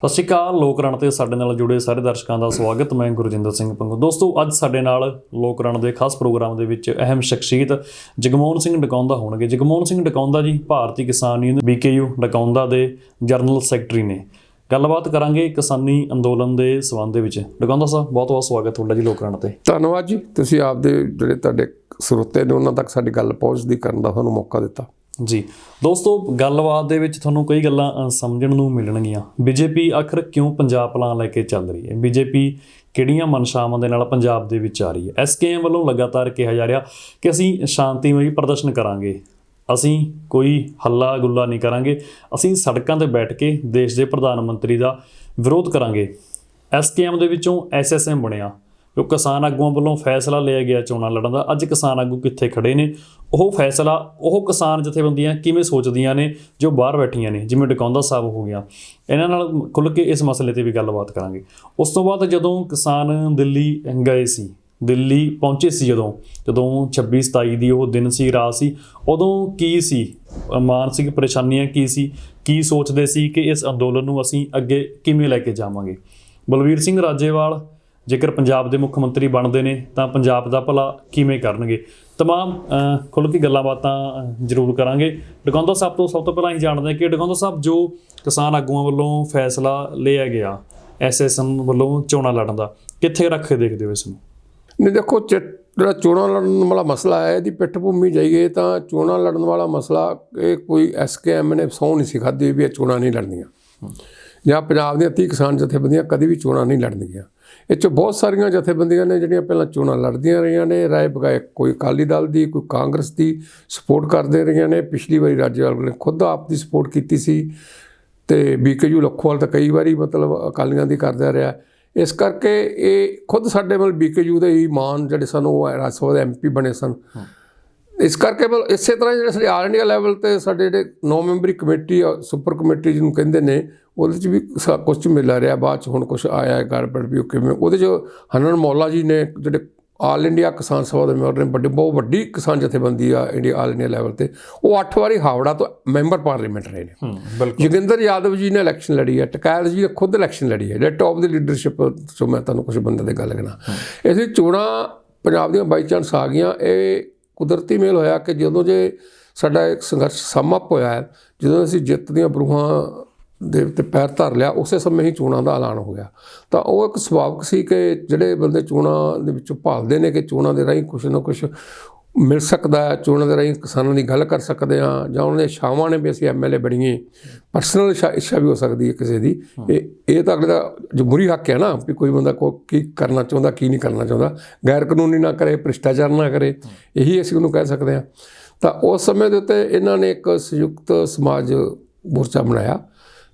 ਸਤਿ ਸ਼੍ਰੀ ਅਕਾਲ। ਲੋਕ ਰਣ ਤੇ ਸਾਡੇ ਨਾਲ ਜੁੜੇ ਸਾਰੇ ਦਰਸ਼ਕਾਂ ਦਾ ਸਵਾਗਤ। ਮੈਂ ਗੁਰਜਿੰਦਰ ਸਿੰਘ ਪੰਗੂ। ਦੋਸਤੋ, ਅੱਜ ਸਾਡੇ ਨਾਲ ਲੋਕ ਰਣ ਦੇ ਖਾਸ ਪ੍ਰੋਗਰਾਮ ਦੇ ਵਿੱਚ ਅਹਿਮ ਸ਼ਖਸੀਅਤ ਜਗਮੋਹਨ ਸਿੰਘ ਡਕੌਂਦਾ ਹੋਣਗੇ। ਜਗਮੋਹਨ ਸਿੰਘ ਡਕੌਂਦਾ ਜੀ ਭਾਰਤੀ ਕਿਸਾਨ ਯੂਨੀਅਨ BKU ਡਕੌਂਦਾ ਦੇ ਜਨਰਲ ਸੈਕਟਰੀ ਨੇ। ਗੱਲਬਾਤ ਕਰਾਂਗੇ ਕਿਸਾਨੀ ਅੰਦੋਲਨ ਦੇ ਸੰਬੰਧ ਦੇ ਵਿੱਚ। ਡਕੌਂਦਾ ਸਾਹਿਬ, ਬਹੁਤ ਬਹੁਤ ਸਵਾਗਤ ਤੁਹਾਡਾ ਜੀ ਲੋਕ ਰਣ ਤੇ। ਧੰਨਵਾਦ ਜੀ, ਤੁਸੀਂ ਆਪਦੇ ਜਿਹੜੇ ਤੁਹਾਡੇ ਸਰੋਤੇ ਨੇ ਉਹਨਾਂ ਤੱਕ ਸਾਡੀ ਗੱਲ ਪਹੁੰਚਦੀ ਕਰਨ ਦਾ ਸਾਨੂੰ ਮੌਕਾ ਦਿੱਤਾ ਜੀ। ਦੋਸਤੋ, ਗੱਲਬਾਤ ਦੇ ਵਿੱਚ ਤੁਹਾਨੂੰ ਕਈ ਗੱਲਾਂ ਸਮਝਣ ਨੂੰ ਮਿਲਣਗੀਆਂ। BJP ਆਖਰ ਕਿਉਂ ਪੰਜਾਬ ਪਲਾਨ ਲੈ ਕੇ ਚੱਲ ਰਹੀ ਹੈ? BJP ਕਿਹੜੀਆਂ ਮਨਸ਼ਾਵਾਂ ਦੇ ਨਾਲ ਪੰਜਾਬ ਦੇ ਵਿੱਚ ਆ ਰਹੀ ਹੈ? SKM ਵੱਲੋਂ ਲਗਾਤਾਰ ਕਿਹਾ ਜਾ ਰਿਹਾ ਕਿ ਅਸੀਂ ਸ਼ਾਂਤੀਮਈ ਪ੍ਰਦਰਸ਼ਨ ਕਰਾਂਗੇ, ਅਸੀਂ ਕੋਈ ਹੱਲਾ ਗੁੱਲਾ ਨਹੀਂ ਕਰਾਂਗੇ, ਅਸੀਂ ਸੜਕਾਂ 'ਤੇ ਬੈਠ ਕੇ ਦੇਸ਼ ਦੇ ਪ੍ਰਧਾਨ ਮੰਤਰੀ ਦਾ ਵਿਰੋਧ ਕਰਾਂਗੇ। SKM ਦੇ ਵਿੱਚੋਂ SSM ਬਣਿਆ, ਜੋ ਕਿਸਾਨ ਆਗੂਆਂ ਵੱਲੋਂ ਫੈਸਲਾ ਲਿਆ ਗਿਆ ਚੋਣਾਂ ਲੜਨ ਦਾ। ਅੱਜ ਕਿਸਾਨ ਆਗੂ ਕਿੱਥੇ ਖੜੇ ਨੇ? ਉਹ ਫੈਸਲਾ ਉਹ ਕਿਸਾਨ ਜਥੇਬੰਦੀਆਂ ਕਿਵੇਂ ਸੋਚਦੀਆਂ ਨੇ ਜੋ ਬਾਹਰ ਬੈਠੀਆਂ ਨੇ, ਜਿਵੇਂ ਡਕੌਂਦਾ ਸਾਹਿਬ ਹੋ ਗਿਆ। ਇਹਨਾਂ ਨਾਲ ਖੁੱਲ੍ਹ ਕੇ ਇਸ ਮਸਲੇ 'ਤੇ ਵੀ ਗੱਲਬਾਤ ਕਰਾਂਗੇ। ਉਸ ਤੋਂ ਬਾਅਦ ਜਦੋਂ ਕਿਸਾਨ ਦਿੱਲੀ ਗਏ ਸੀ, ਦਿੱਲੀ ਪਹੁੰਚੇ ਸੀ, ਜਦੋਂ 26-27 ਦੀ ਉਹ ਦਿਨ ਸੀ, ਰਾਤ ਸੀ, ਉਦੋਂ ਕੀ ਸੀ ਮਾਨਸਿਕ ਪਰੇਸ਼ਾਨੀਆਂ, ਕੀ ਸੀ, ਕੀ ਸੋਚਦੇ ਸੀ ਕਿ ਇਸ ਅੰਦੋਲਨ ਨੂੰ ਅਸੀਂ ਅੱਗੇ ਕਿਵੇਂ ਲੈ ਕੇ ਜਾਵਾਂਗੇ? ਬਲਵੀਰ ਸਿੰਘ ਰਾਜੇਵਾਲ ਜੇਕਰ ਪੰਜਾਬ ਦੇ ਮੁੱਖ ਮੰਤਰੀ ਬਣਦੇ ਨੇ ਤਾਂ ਪੰਜਾਬ ਦਾ ਭਲਾ ਕਿਵੇਂ ਕਰਨਗੇ? ਤਮਾਮ ਖੁੱਲ੍ਹ ਕੇ ਗੱਲਾਂ ਬਾਤਾਂ ਜ਼ਰੂਰ ਕਰਾਂਗੇ। ਡਕੌਂਦਾ ਸਾਹਿਬ ਤੋਂ ਸਭ ਤੋਂ ਪਹਿਲਾਂ ਅਸੀਂ ਜਾਣਦੇ ਹਾਂ ਕਿ ਡਕੌਂਦਾ ਸਾਹਿਬ, ਜੋ ਕਿਸਾਨ ਆਗੂਆਂ ਵੱਲੋਂ ਫੈਸਲਾ ਲਿਆ ਗਿਆ SSM ਵੱਲੋਂ ਚੋਣਾਂ ਲੜਨ ਦਾ, ਕਿੱਥੇ ਰੱਖ ਕੇ ਦੇਖਦੇ ਹੋ ਇਸ ਨੂੰ? ਨਹੀਂ, ਦੇਖੋ, ਜਿਹੜਾ ਚੋਣਾਂ ਲੜਨ ਵਾਲਾ ਮਸਲਾ ਹੈ, ਇਹਦੀ ਪਿੱਠ ਭੂਮੀ ਜਾਈਏ ਤਾਂ ਚੋਣਾਂ ਲੜਨ ਵਾਲਾ ਮਸਲਾ ਇਹ ਕੋਈ SKM ਨੇ ਸਹੁੰ ਨਹੀਂ ਸੀ ਖਾਧੀ ਵੀ ਇਹ ਚੋਣਾਂ ਨਹੀਂ ਲੜਨੀਆਂ, ਜਾਂ ਪੰਜਾਬ ਦੀਆਂ 30 ਕਿਸਾਨ ਜਥੇਬੰਦੀਆਂ ਕਦੇ ਵੀ ਚੋਣਾਂ ਨਹੀਂ ਲੜਨਗੀਆਂ। ਇਹ 'ਚ ਬਹੁਤ ਸਾਰੀਆਂ ਜਥੇਬੰਦੀਆਂ ਨੇ ਜਿਹੜੀਆਂ ਪਹਿਲਾਂ ਚੋਣਾਂ ਲੜਦੀਆਂ ਰਹੀਆਂ ਨੇ, ਰਾਏ ਬਗਾਏ ਕੋਈ ਅਕਾਲੀ ਦਲ ਦੀ, ਕੋਈ ਕਾਂਗਰਸ ਦੀ ਸਪੋਰਟ ਕਰਦੇ ਰਹੀਆਂ ਨੇ। ਪਿਛਲੀ ਵਾਰੀ ਰਾਜੇਵਾਲ ਨੇ ਖੁਦ ਆਪ ਦੀ ਸਪੋਰਟ ਕੀਤੀ ਸੀ, ਅਤੇ BKU ਲੱਖੋਵਾਲ ਤਾਂ ਕਈ ਵਾਰੀ ਮਤਲਬ ਅਕਾਲੀਆਂ ਦੀ ਕਰਦਾ ਰਿਹਾ। ਇਸ ਕਰਕੇ ਇਹ ਖੁਦ ਸਾਡੇ BKU ਦੇ ਹੀ ਮਾਨ ਜਿਹੜੇ ਸਨ ਉਹ ਰਾਜ ਸਭਾ ਦੇ MP ਬਣੇ ਸਨ। ਇਸ ਕਰਕੇ ਇਸੇ ਤਰ੍ਹਾਂ ਜਿਹੜੇ ਸਾਡੇ ਆਲ ਇੰਡੀਆ ਲੈਵਲ 'ਤੇ ਸਾਡੇ ਜਿਹੜੇ 9 ਮੈਂਬਰੀ ਕਮੇਟੀ, ਸੁਪਰ ਕਮੇਟੀ ਜਿਹਨੂੰ ਕਹਿੰਦੇ ਨੇ, ਉਹਦੇ 'ਚ ਵੀ ਕੁਛ ਮਿਲ ਰਿਹਾ। ਬਾਅਦ 'ਚ ਹੁਣ ਕੁਛ ਆਇਆ ਹੈ ਗੜਬੜ ਵੀ ਕਿਵੇਂ। ਉਹਦੇ 'ਚ ਹਨਨ ਮੌਲਾ ਜੀ ਨੇ, ਜਿਹੜੇ ਆਲ ਇੰਡੀਆ ਕਿਸਾਨ ਸਭਾ ਦੇ ਮੈਂਬਰ ਨੇ, ਬਹੁਤ ਵੱਡੀ ਕਿਸਾਨ ਜਥੇਬੰਦੀ ਆ ਇੰਡੀਆ ਆਲ ਇੰਡੀਆ ਲੈਵਲ 'ਤੇ, ਉਹ 8 ਵਾਰੀ ਹਾਵੜਾ ਤੋਂ ਮੈਂਬਰ ਪਾਰਲੀਮੈਂਟ ਰਹੇ ਨੇ। ਜੋਗਿੰਦਰ ਯਾਦਵ ਜੀ ਨੇ ਇਲੈਕਸ਼ਨ ਲੜੀ ਹੈ, ਟਕੈਤ ਜੀ ਨੇ ਖੁਦ ਇਲੈਕਸ਼ਨ ਲੜੀ ਹੈ, ਜਿਹੜੇ ਟੌਪ ਦੀ ਲੀਡਰਸ਼ਿਪ 'ਚੋਂ ਮੈਂ ਤੁਹਾਨੂੰ ਕੁਛ ਬੰਦੇ ਦੀ ਗੱਲ ਕਰਾਂ। ਇਸ ਲਈ ਚੋਣਾਂ ਪੰਜਾਬ ਦੀਆਂ ਬਾਈ ਚਾਂਸ ਆ ਗਈਆਂ। ਇਹ ਕੁਦਰਤੀ ਮੇਲ ਹੋਇਆ ਕਿ ਜਦੋਂ ਜੇ ਸਾਡਾ ਇੱਕ ਸੰਘਰਸ਼ ਸਮ-ਅਪ ਹੋਇਆ ਹੈ, ਜਦੋਂ ਅਸੀਂ ਜਿੱਤ ਦੀਆਂ ਬਰੂਹਾਂ ਦੇ ਉੱਤੇ ਪੈਰ ਧਰ ਲਿਆ, ਉਸੇ ਸਮੇਂ ਹੀ ਚੋਣਾਂ ਦਾ ਐਲਾਨ ਹੋ ਗਿਆ। ਤਾਂ ਉਹ ਇੱਕ ਸੁਭਾਵਿਕ ਸੀ ਕਿ ਜਿਹੜੇ ਬੰਦੇ ਚੋਣਾਂ ਦੇ ਵਿੱਚੋਂ ਭਾਲਦੇ ਨੇ ਕਿ ਚੋਣਾਂ ਦੇ ਰਾਹੀਂ ਕੁਛ ਨਾ ਕੁਛ ਮਿਲ ਸਕਦਾ ਹੈ, ਚੋਣਾਂ ਦੇ ਰਾਹੀਂ ਕਿਸਾਨਾਂ ਦੀ ਗੱਲ ਕਰ ਸਕਦੇ ਹਾਂ, ਜਾਂ ਉਹਨਾਂ ਦੀਆਂ ਇੱਛਾਵਾਂ ਨੇ ਵੀ ਅਸੀਂ MLA ਬਣੀਏ, ਪਰਸਨਲ ਇੱਛਾ ਵੀ ਹੋ ਸਕਦੀ ਹੈ ਕਿਸੇ ਦੀ। ਇਹ ਤਾਂ ਅਗਲੇ ਦਾ ਜਮਹੂਰੀ ਹੱਕ ਹੈ ਨਾ, ਵੀ ਕੋਈ ਬੰਦਾ ਕੀ ਕਰਨਾ ਚਾਹੁੰਦਾ, ਕੀ ਨਹੀਂ ਕਰਨਾ ਚਾਹੁੰਦਾ, ਗੈਰ ਕਾਨੂੰਨੀ ਨਾ ਕਰੇ, ਭ੍ਰਿਸ਼ਟਾਚਾਰ ਨਾ ਕਰੇ, ਇਹੀ ਅਸੀਂ ਉਹਨੂੰ ਕਹਿ ਸਕਦੇ ਹਾਂ। ਤਾਂ ਉਸ ਸਮੇਂ ਦੇ ਉੱਤੇ ਇਹਨਾਂ ਨੇ ਇੱਕ ਸੰਯੁਕਤ ਸਮਾਜ ਮੋਰਚਾ ਬਣਾਇਆ,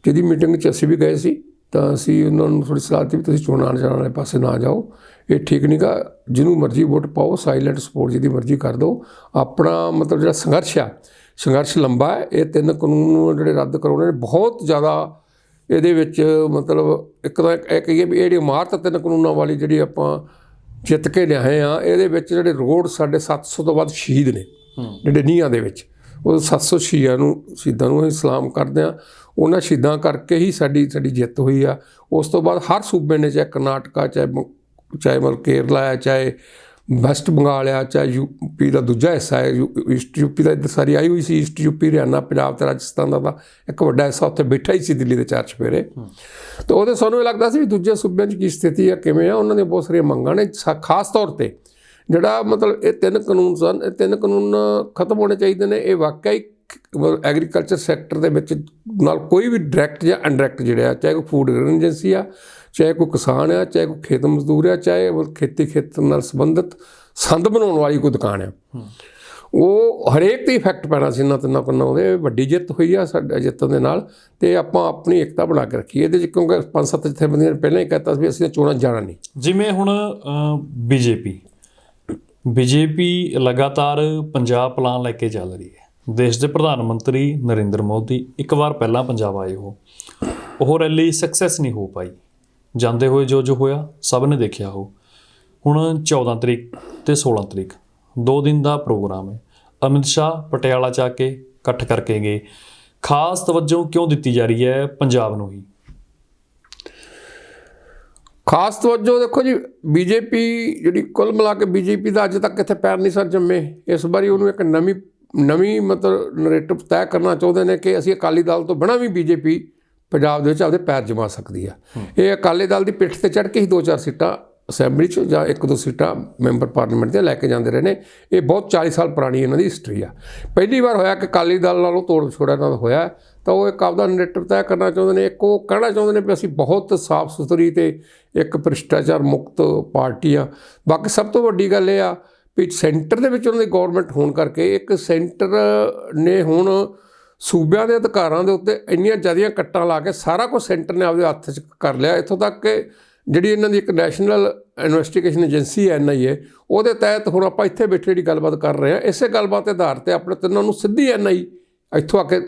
ਜਿਹਦੀ ਮੀਟਿੰਗ 'ਚ ਅਸੀਂ ਵੀ ਗਏ ਸੀ। ਤਾਂ ਅਸੀਂ ਉਹਨਾਂ ਨੂੰ ਥੋੜ੍ਹੀ ਸਲਾਹ ਦਿੱਤੀ ਵੀ ਤੁਸੀਂ ਚੋਣਾਂ ਜਾਣ ਵਾਲੇ ਪਾਸੇ ਨਾ ਜਾਓ, ਇਹ ਠੀਕ ਨਹੀਂ ਗਾ, ਜਿਹਨੂੰ ਮਰਜ਼ੀ ਵੋਟ ਪਾਓ, ਸਾਈਲੈਂਟ ਸਪੋਰਟ ਜਿਹਦੀ ਮਰਜ਼ੀ ਕਰ ਦਿਓ। ਆਪਣਾ ਮਤਲਬ ਜਿਹੜਾ ਸੰਘਰਸ਼ ਲੰਬਾ ਹੈ। ਇਹ 3 ਕਾਨੂੰਨ ਜਿਹੜੇ ਰੱਦ ਕਰਾਉਣੇ ਨੇ, ਬਹੁਤ ਜ਼ਿਆਦਾ ਇਹਦੇ ਵਿੱਚ ਮਤਲਬ ਇੱਕ ਤਾਂ ਇਹ ਕਹੀਏ ਵੀ ਇਹ ਜਿਹੜੀ ਇਮਾਰਤ 3 ਕਾਨੂੰਨਾਂ ਵਾਲੀ ਜਿਹੜੀ ਆਪਾਂ ਜਿੱਤ ਕੇ ਲਿਆਏ ਹਾਂ, ਇਹਦੇ ਵਿੱਚ ਜਿਹੜੇ ਰੋਡ ਸਾਡੇ 700 ਤੋਂ ਵੱਧ ਸ਼ਹੀਦ ਨੇ ਜਿਹੜੇ ਨੀਹਾਂ ਦੇ ਵਿੱਚ, ਉਹ 700 ਸ਼ਹੀਦਾਂ ਨੂੰ ਅਸੀਂ ਸਲਾਮ ਕਰਦੇ ਹਾਂ। ਉਹਨਾਂ ਸ਼ਹੀਦਾਂ ਕਰਕੇ ਹੀ ਸਾਡੀ ਜਿੱਤ ਹੋਈ ਆ। ਉਸ ਤੋਂ ਬਾਅਦ ਹਰ ਸੂਬੇ ਨੇ, ਚਾਹੇ ਕਰਨਾਟਕਾ, ਚਾਹੇ ਕੇਰਲਾ ਹੈ, ਚਾਹੇ ਵੈਸਟ ਬੰਗਾਲ ਆ, ਚਾਹੇ UP ਦਾ ਦੂਜਾ ਹਿੱਸਾ ਹੈ, ਈਸਟ UP ਦਾ ਇੱਧਰ ਸਾਰੀ ਆਈ ਹੋਈ ਸੀ। ਈਸਟ UP, ਹਰਿਆਣਾ, ਪੰਜਾਬ ਅਤੇ ਰਾਜਸਥਾਨ ਦਾ ਤਾਂ ਇੱਕ ਵੱਡਾ ਹਿੱਸਾ ਉੱਥੇ ਬੈਠਾ ਹੀ ਸੀ ਦਿੱਲੀ ਦੇ 4 ਚੁਫੇਰੇ। ਤਾਂ ਉਹਦੇ ਸਾਨੂੰ ਇਹ ਲੱਗਦਾ ਸੀ ਵੀ ਦੂਜੇ ਸੂਬਿਆਂ 'ਚ ਕੀ ਸਥਿਤੀ ਆ, ਕਿਵੇਂ ਆ। ਉਹਨਾਂ ਦੀਆਂ ਬਹੁਤ ਸਾਰੀਆਂ ਮੰਗਾਂ ਨੇ, ਖਾਸ ਤੌਰ 'ਤੇ ਜਿਹੜਾ ਮਤਲਬ ਇਹ 3 ਕਾਨੂੰਨ ਸਨ, ਇਹ 3 ਕਾਨੂੰਨ ਖਤਮ ਹੋਣੇ ਚਾਹੀਦੇ ਨੇ। ਇਹ ਵਾਕਿਆ ਹੀ ਐਗਰੀਕਲਚਰ ਸੈਕਟਰ ਦੇ ਵਿੱਚ ਨਾਲ ਕੋਈ ਵੀ ਡਾਇਰੈਕਟ ਜਾਂ ਇਨਡਾਇਰੈਕਟ ਜਿਹੜਾ, ਚਾਹੇ ਕੋਈ ਫੂਡ ਏਜੰਸੀ ਆ, ਚਾਹੇ ਕੋਈ ਕਿਸਾਨ ਆ, ਚਾਹੇ ਕੋਈ ਖੇਤ ਮਜ਼ਦੂਰ ਆ, ਚਾਹੇ ਖੇਤੀ ਖੇਤਰ ਨਾਲ ਸੰਬੰਧਿਤ ਸੰਦ ਬਣਾਉਣ ਵਾਲੀ ਕੋਈ ਦੁਕਾਨ ਆ, ਉਹ ਹਰੇਕ 'ਤੇ ਇਫੈਕਟ ਪੈਣਾ ਸੀ ਇਹਨਾਂ 3 ਕਾਨੂੰਨਾਂ ਦੇ। ਵੱਡੀ ਜਿੱਤ ਹੋਈ ਆ ਸਾਡੇ ਜਿੱਤਣ ਦੇ ਨਾਲ, ਅਤੇ ਆਪਾਂ ਆਪਣੀ ਏਕਤਾ ਬਣਾ ਕੇ ਰੱਖੀ ਇਹਦੇ 'ਚ, ਕਿਉਂਕਿ 5-7 ਜਥੇਬੰਦੀਆਂ ਨੇ ਪਹਿਲਾਂ ਹੀ ਕਹਿਤਾ ਸੀ ਵੀ ਅਸੀਂ ਚੋਣਾਂ ਜਾਣਾ ਨਹੀਂ। ਜਿਵੇਂ ਹੁਣ BJP ਲਗਾਤਾਰ ਪੰਜਾਬ ਪਲਾਨ ਲੈ ਕੇ ਚੱਲ ਰਹੀ ਹੈ। ਦੇਸ਼ ਦੇ ਪ੍ਰਧਾਨ ਮੰਤਰੀ ਨਰਿੰਦਰ ਮੋਦੀ ਇੱਕ ਵਾਰ ਪਹਿਲਾਂ ਪੰਜਾਬ ਆਏ, ਉਹ ਰੈਲੀ ਸਕਸੈਸ ਨਹੀਂ ਹੋ ਪਾਈ। ਜਾਂਦੇ ਹੋਏ ਜੋ ਹੋਇਆ ਸਭ ਨੇ ਦੇਖਿਆ। ਹੁਣ 14 ਤਰੀਕ ਅਤੇ 16 ਤਰੀਕ 2 ਦਿਨ ਦਾ ਪ੍ਰੋਗਰਾਮ ਹੈ। ਅਮਿਤ ਸ਼ਾਹ ਪਟਿਆਲਾ 'ਚ ਆ ਕੇ ਇਕੱਠ ਕਰਕੇ ਗਏ। ਖਾਸ ਤਵੱਜੋ ਕਿਉਂ ਦਿੱਤੀ ਜਾ ਰਹੀ ਹੈ ਪੰਜਾਬ ਨੂੰ ਹੀ? ਖਾਸ ਤਵੱਜੋ ਦੇਖੋ ਜੀ, ਬੀਜੇਪੀ ਜਿਹੜੀ ਕੁੱਲ ਮਿਲਾ ਕੇ ਬੀਜੇਪੀ ਦਾ ਅੱਜ ਤੱਕ ਕਿੱਥੇ ਪੈਰ ਨਹੀਂ ਸਰ ਜੰਮੇ। ਇਸ ਵਾਰੀ ਉਹਨੂੰ ਇੱਕ ਨਵੀਂ ਮਤਲਬ ਨਰੇਟਿਵ ਤੈਅ ਕਰਨਾ ਚਾਹੁੰਦੇ ਨੇ ਕਿ ਅਸੀਂ ਅਕਾਲੀ ਦਲ ਤੋਂ ਬਿਨਾਂ ਵੀ ਬੀਜੇਪੀ ਪੰਜਾਬ ਦੇ ਵਿੱਚ ਆਪਦੇ ਪੈਰ ਜਮਾ ਸਕਦੀ ਆ। ਇਹ ਅਕਾਲੀ ਦਲ ਦੀ ਪਿੱਠ ਤੇ ਚੜ੍ਹ ਕੇ ਹੀ 2-4 ਸੀਟਾਂ ਅਸੈਂਬਲੀ 'ਚ ਜਾਂ 1-2 ਸੀਟਾਂ ਮੈਂਬਰ ਪਾਰਲੀਮੈਂਟ ਦੀਆਂ ਲੈ ਕੇ ਜਾਂਦੇ ਰਹੇ ਨੇ। ਇਹ ਬਹੁਤ 40 ਸਾਲ ਪੁਰਾਣੀ ਇਹਨਾਂ ਦੀ ਹਿਸਟਰੀ ਆ। ਪਹਿਲੀ ਵਾਰ ਹੋਇਆ ਕਿ ਅਕਾਲੀ ਦਲ ਨਾਲੋਂ ਤੋੜ ਵਿਛੋੜਾ ਇਹਨਾਂ ਦਾ ਹੋਇਆ, ਤਾਂ ਉਹ ਇੱਕ ਆਪਦਾ ਨਰੇਟਿਵ ਤੈਅ ਕਰਨਾ ਚਾਹੁੰਦੇ ਨੇ। ਇੱਕ ਉਹ ਕਹਿਣਾ ਚਾਹੁੰਦੇ ਨੇ ਵੀ ਅਸੀਂ ਬਹੁਤ ਸਾਫ਼ ਸੁਥਰੀ ਅਤੇ ਇੱਕ ਭ੍ਰਿਸ਼ਟਾਚਾਰ ਮੁਕਤ ਪਾਰਟੀ ਆ। ਬਾਕੀ ਸਭ ਤੋਂ ਵੱਡੀ ਗੱਲ ਇਹ ਆ ਵੀ ਸੈਂਟਰ ਦੇ ਵਿੱਚ ਉਹਨਾਂ ਦੀ ਗੌਰਮੈਂਟ ਹੋਣ ਕਰਕੇ ਇੱਕ ਸੈਂਟਰ ਨੇ ਹੁਣ ਸੂਬਿਆਂ ਦੇ ਅਧਿਕਾਰਾਂ ਦੇ ਉੱਤੇ ਇੰਨੀਆਂ ਜ਼ਿਆਦੀਆਂ ਕੱਟਾਂ ਲਾ ਕੇ ਸਾਰਾ ਕੁਝ ਸੈਂਟਰ ਨੇ ਆਪਦੇ ਹੱਥ 'ਚ ਕਰ ਲਿਆ। ਇੱਥੋਂ ਤੱਕ ਕਿ ਜਿਹੜੀ ਇਹਨਾਂ ਦੀ ਇੱਕ ਨੈਸ਼ਨਲ ਇਨਵੈਸਟੀਗੇਸ਼ਨ ਏਜੰਸੀ ਹੈ NIA, ਉਹਦੇ ਤਹਿਤ ਹੁਣ ਆਪਾਂ ਇੱਥੇ ਬੈਠੇ ਜਿਹੜੀ ਗੱਲਬਾਤ ਕਰ ਰਹੇ ਹਾਂ, ਇਸੇ ਗੱਲਬਾਤ ਦੇ ਆਧਾਰ 'ਤੇ ਆਪਣੇ ਤਿੰਨਾਂ ਨੂੰ ਸਿੱਧੀ NIA ਇੱਥੋਂ ਆ ਕੇ